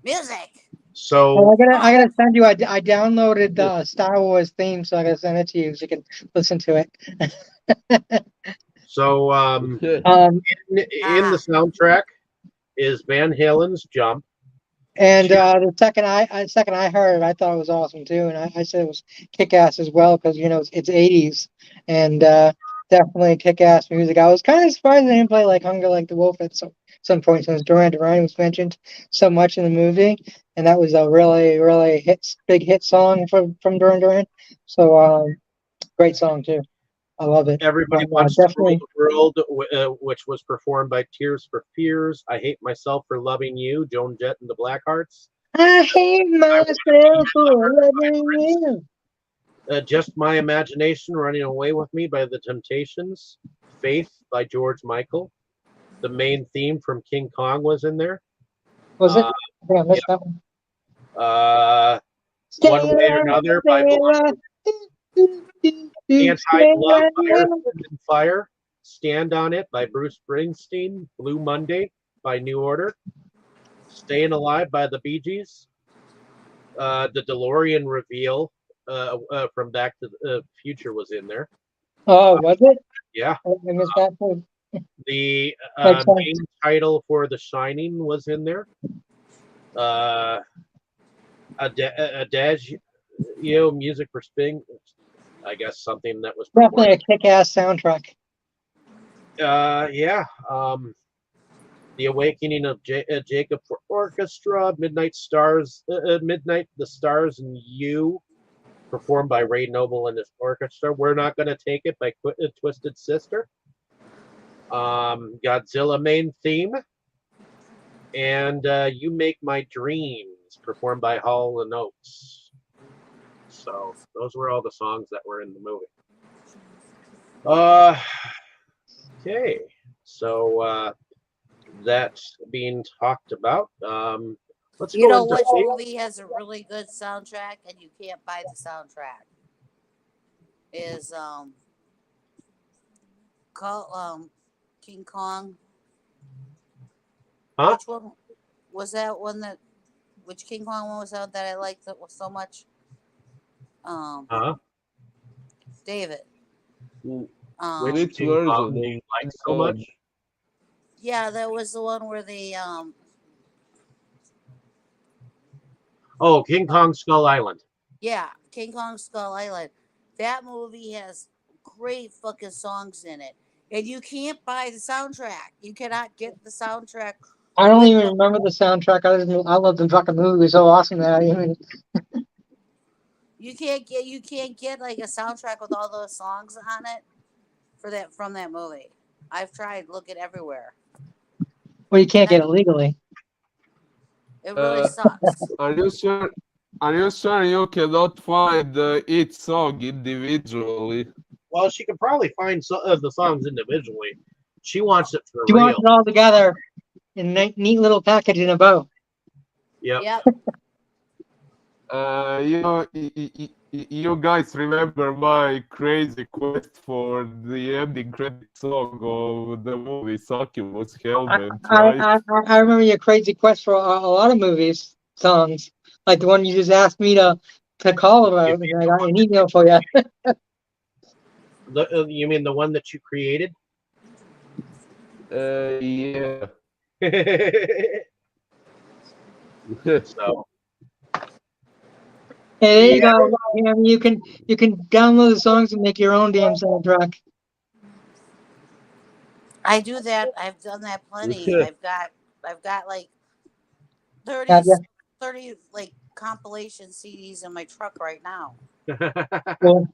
music. Well, So I Songs. gotta send you. I downloaded the Star Wars theme, so I gotta send it to you so you can listen to it. so um, in the Ah. soundtrack is Van Halen's "Jump." and Chip, second I heard it, I thought it was awesome too, and I said it was kick ass as well because it's 80s and definitely kick ass music. I was kind of surprised they didn't play like Hunger Like the Wolf at some point since Duran Duran was mentioned so much in the movie, and that was a really big hit song from Duran Duran. So great song too. I love it. But Everybody Wants to Rule definitely, the World, which was performed by Tears for Fears. I Hate Myself for Loving You, Joan Jett and the Blackhearts. I hate I Want to Be myself Your for Lover by loving Prince. you. Just My Imagination, Running Away with Me by The Temptations. Faith by George Michael. The main theme from King Kong was in there. Was it? Uh, I think I yeah. missed that one. One Stay Way or alive, Another by stay alive. Anti Stay Love by Earth, alive. Wind and Fire. Stand on It by Bruce Springsteen. Blue Monday by New Order. Staying Alive by the Bee Gees. The DeLorean reveal from Back to the Future was in there. Oh, was it? Yeah. I missed that too. The Makes sense. main title for The Shining was in there. Adagio music for Spring. I guess something that was Definitely performed. a kick-ass soundtrack. Yeah. The Awakening of Jacob for Orchestra, Midnight Stars, Midnight, the Stars, and You, performed by Ray Noble and his orchestra. We're Not Gonna Take It by Twisted Sister. Godzilla main theme, and You Make My Dreams, performed by Hall and Oates. So those were all the songs that were in the movie. Okay, so that's being talked about. Let's You go know into which favorite. movie has a really good soundtrack and you can't buy the soundtrack? Is call King Kong. Huh? Which one was that one that which King Kong one was that I liked that was so much? Um Huh? David. Mm, Um Which King version Kong of you like King so much? Kong? yeah, that was the one where they Oh, King Kong Skull Island. yeah, King Kong Skull Island. That movie has great fucking songs in it. And you can't buy the soundtrack. You cannot get the soundtrack I don't with even the remember the soundtrack. I love the fucking movie. It was so awesome that I even. you can't get like a soundtrack with all those songs on it for that from that movie. I've tried looking everywhere. Well, you can't And get it legally. it really Uh, sucks. are you sure? Are you sure you cannot find each song individually? Well, she could probably find the songs individually. She wants it for She wants real. it all together in a neat little package in a bow. Yep. Yep. You guys remember my crazy quest for the ending credit song of the movie Succubus Hellbent, right? I remember your crazy quest for a lot of movies songs, like the one you just asked me to call You about, mean and I got an email for you. you mean the one that you created? Yeah. So Hey, there you yeah, go. Yeah, you can download the songs and make your own damn soundtrack. I do that. I've done that plenty. I've got like 30, Have you? 30 like compilation CDs in my truck right now. Well,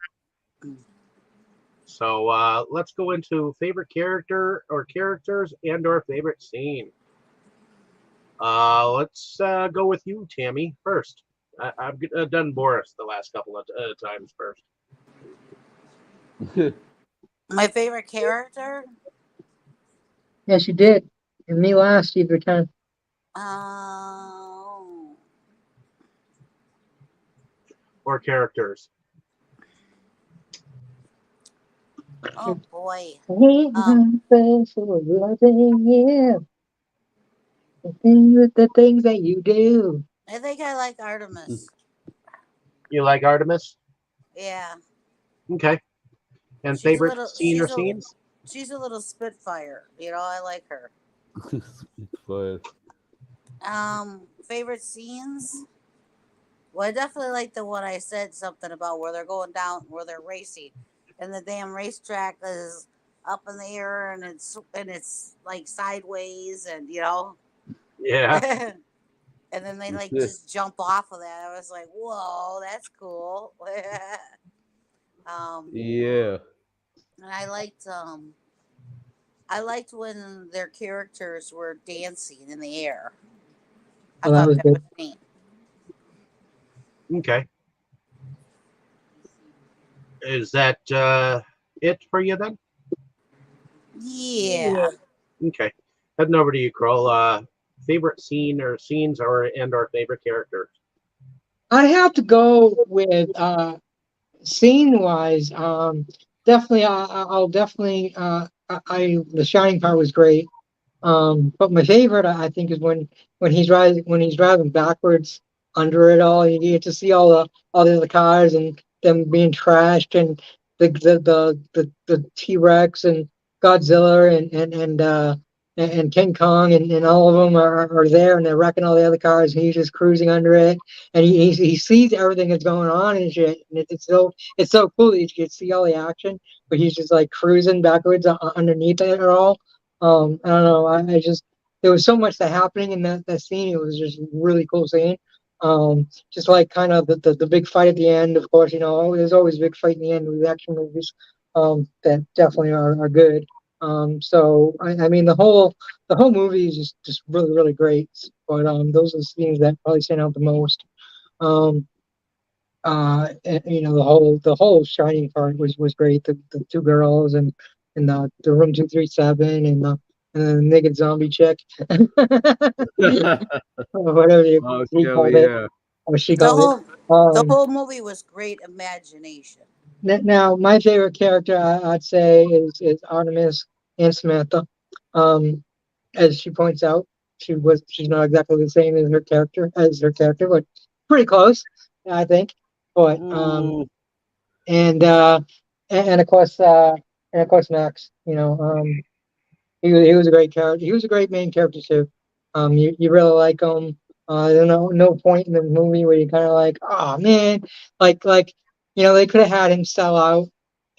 so let's go into favorite character or characters and or favorite scene. Let's go with you, Tammy, first. I've done Boris the last couple of times first. My favorite character? yes, you did. And me last every time. Um, Or characters. oh boy. Ain't Um, nothing special loving you. The things that you do. I think I like Artemis. You like Artemis? Yeah, Okay. And she's a favorite little. scene or scenes? She's a little spitfire. You know, I like her. Spitfire. Favorite scenes? Well, I definitely like the one I said something about where they're going down, where they're racing, and the damn racetrack is up in the air and it's like sideways, and you know, Yeah. and then they like just jump off of that. I was like, whoa, that's cool. Yeah. And I liked when their characters were dancing in the air. I Oh, that thought was that good. was neat. Okay. Is that it for you then? Yeah. Okay. Heading over to you, Kroll. Favorite scene or scenes or and or favorite characters? I have to go with scene wise. Definitely, I'll definitely. The Shining part was great. But my favorite, I think, is when he's driving backwards under it all. You get to see all the other cars and them being trashed, and the T Rex and Godzilla and King Kong and all of them are there and they're wrecking all the other cars. And he's just cruising under it, and he sees everything that's going on and shit. And it's so cool that you can see all the action, but he's just like cruising backwards underneath it all. I don't know. I just there was so much that happening in that scene. It was just really cool scene. Just like kind of the big fight at the end. Of course, you know, there's always a big fight in the end with action movies. That definitely are good. I mean the whole movie is just really great. But those are the scenes that probably stand out the most. Um, and, you know the whole Shining part was great. The two girls and and the room 237 and the naked zombie chick, or whatever he Okay, called it, yeah. or she The called it. whole the Um, whole movie was great imagination. Now, my favorite character, I'd say, is Artemis and Samantha. Um, as she points out, she's not exactly the same as her character, but pretty close, I think. But Mm, and uh, and of course Max. He was a great character. He was a great main character too. You really like him. There's no point in the movie where you kind of like, oh man, like they could have had him sell out,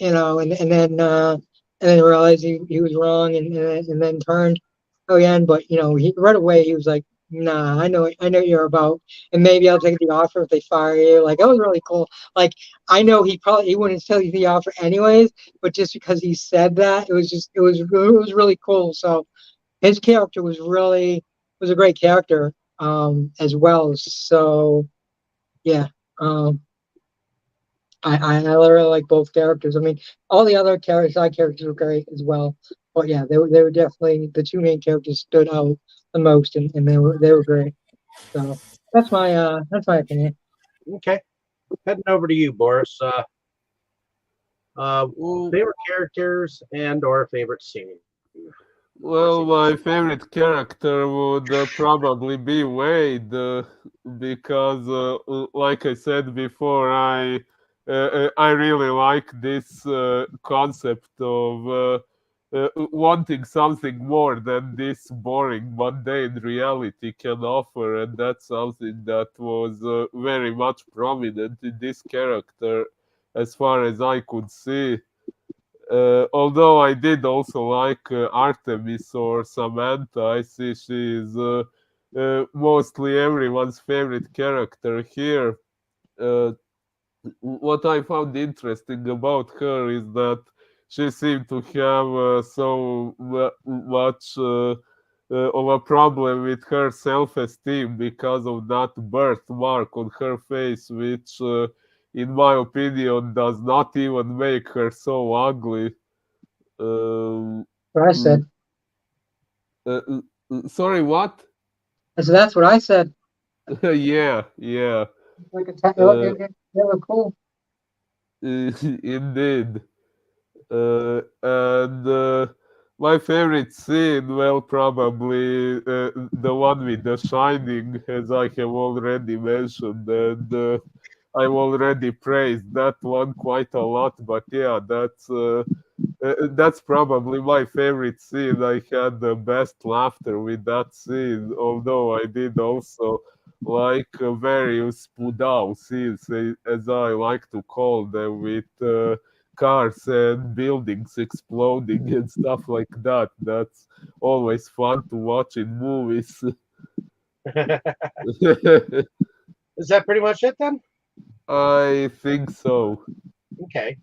and then realize he was wrong and then turned again. But he right away he was like, nah, I know what you're about, and maybe I'll take the offer if they fire you. Like that was really cool. Like I know he wouldn't tell you the offer anyways, but just because he said that, it was really cool. So his character was a great character as well. So yeah, um, I really like both characters. I mean, all the other side characters were great as well. But yeah, they were definitely the two main characters stood out the most, and they were great. So that's my opinion. Okay, heading over to you, Boris. mm, Favorite characters and or favorite scene or well, scenes. my favorite character would probably be Wade, because, like I said before, I really like this concept of wanting something more than this boring, mundane reality can offer, and that's something that was very much prominent in this character, as far as I could see. Although I did also like Artemis or Samantha, I see she is mostly everyone's favorite character here. Uh, what I found interesting about her is that she seemed to have much of a problem with her self-esteem because of that birthmark on her face, which, in my opinion, does not even make her so ugly. Um, What I mm, said. Sorry, what? I said that's what I said. Yeah, yeah, Like uh, they were cool. indeed. And my favorite scene, well, probably the one with The Shining, as I have already mentioned, and I've already praised that one quite a lot. But yeah, that's probably my favorite scene. I had the best laughter with that scene, although I did also like various Pudao scenes, as I like to call them, with cars and buildings exploding and stuff like that. That's always fun to watch in movies. Is that pretty much it then? I think so. Okay.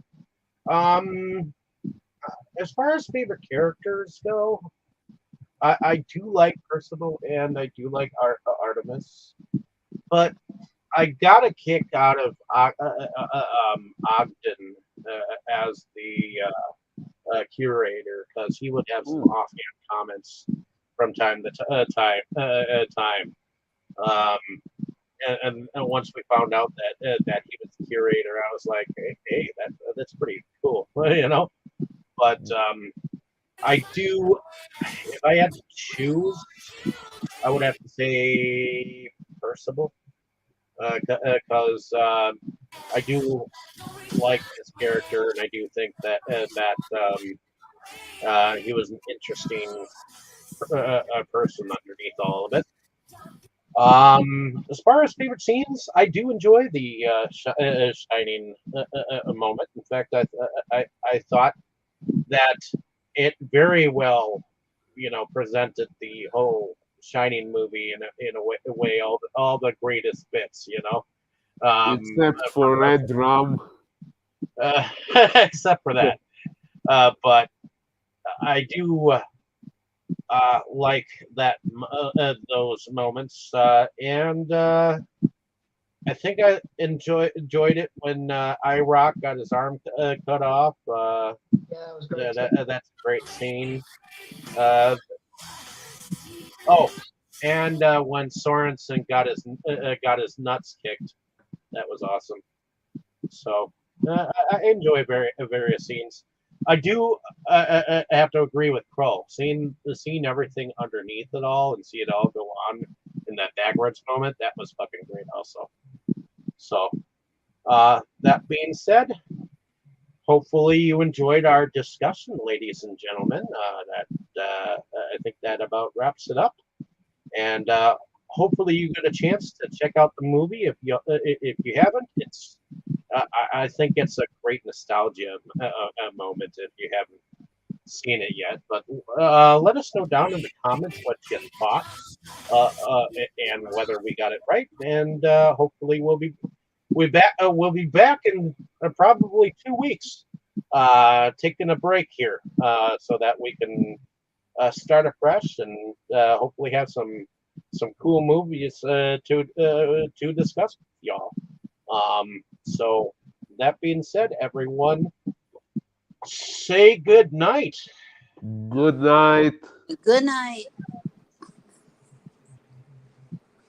As far as favorite characters go, I do like Percival and I do like Artemis, but I got a kick out of Ogden as the curator because he would have some Mm. offhand comments from time to time. Um, and once we found out that he was the curator, I was like, hey, that's pretty cool, you know. But I do, if I had to choose, I would have to say Percival, because I do like his character, and I do think that he was an interesting person underneath all of it. As far as favorite scenes, I do enjoy the Shining moment. In fact, I thought that it very well, presented the whole Shining movie in a way all the greatest bits, Except for Red Rum. except for that. But I do like those moments, and I think I enjoyed it when IROC got his arm cut off. Yeah, it was great. That's a great scene. Uh, oh, and when Sorensen got his nuts kicked, that was awesome. So I enjoy various scenes. I do have to agree with Crow. Seeing everything underneath it all and see it all go on in that backwards moment, that was fucking great also. So that being said, hopefully you enjoyed our discussion, ladies and gentlemen. I think that about wraps it up. And hopefully you get a chance to check out the movie if you haven't. I think it's a great nostalgia moment if you haven't seen it yet. But let us know down in the comments what you thought and whether we got it right. And hopefully we'll be back in probably 2 weeks, taking a break here so that we can start afresh and hopefully have some cool movies to discuss with y'all. So that being said, everyone, say good night. Good night. Good night.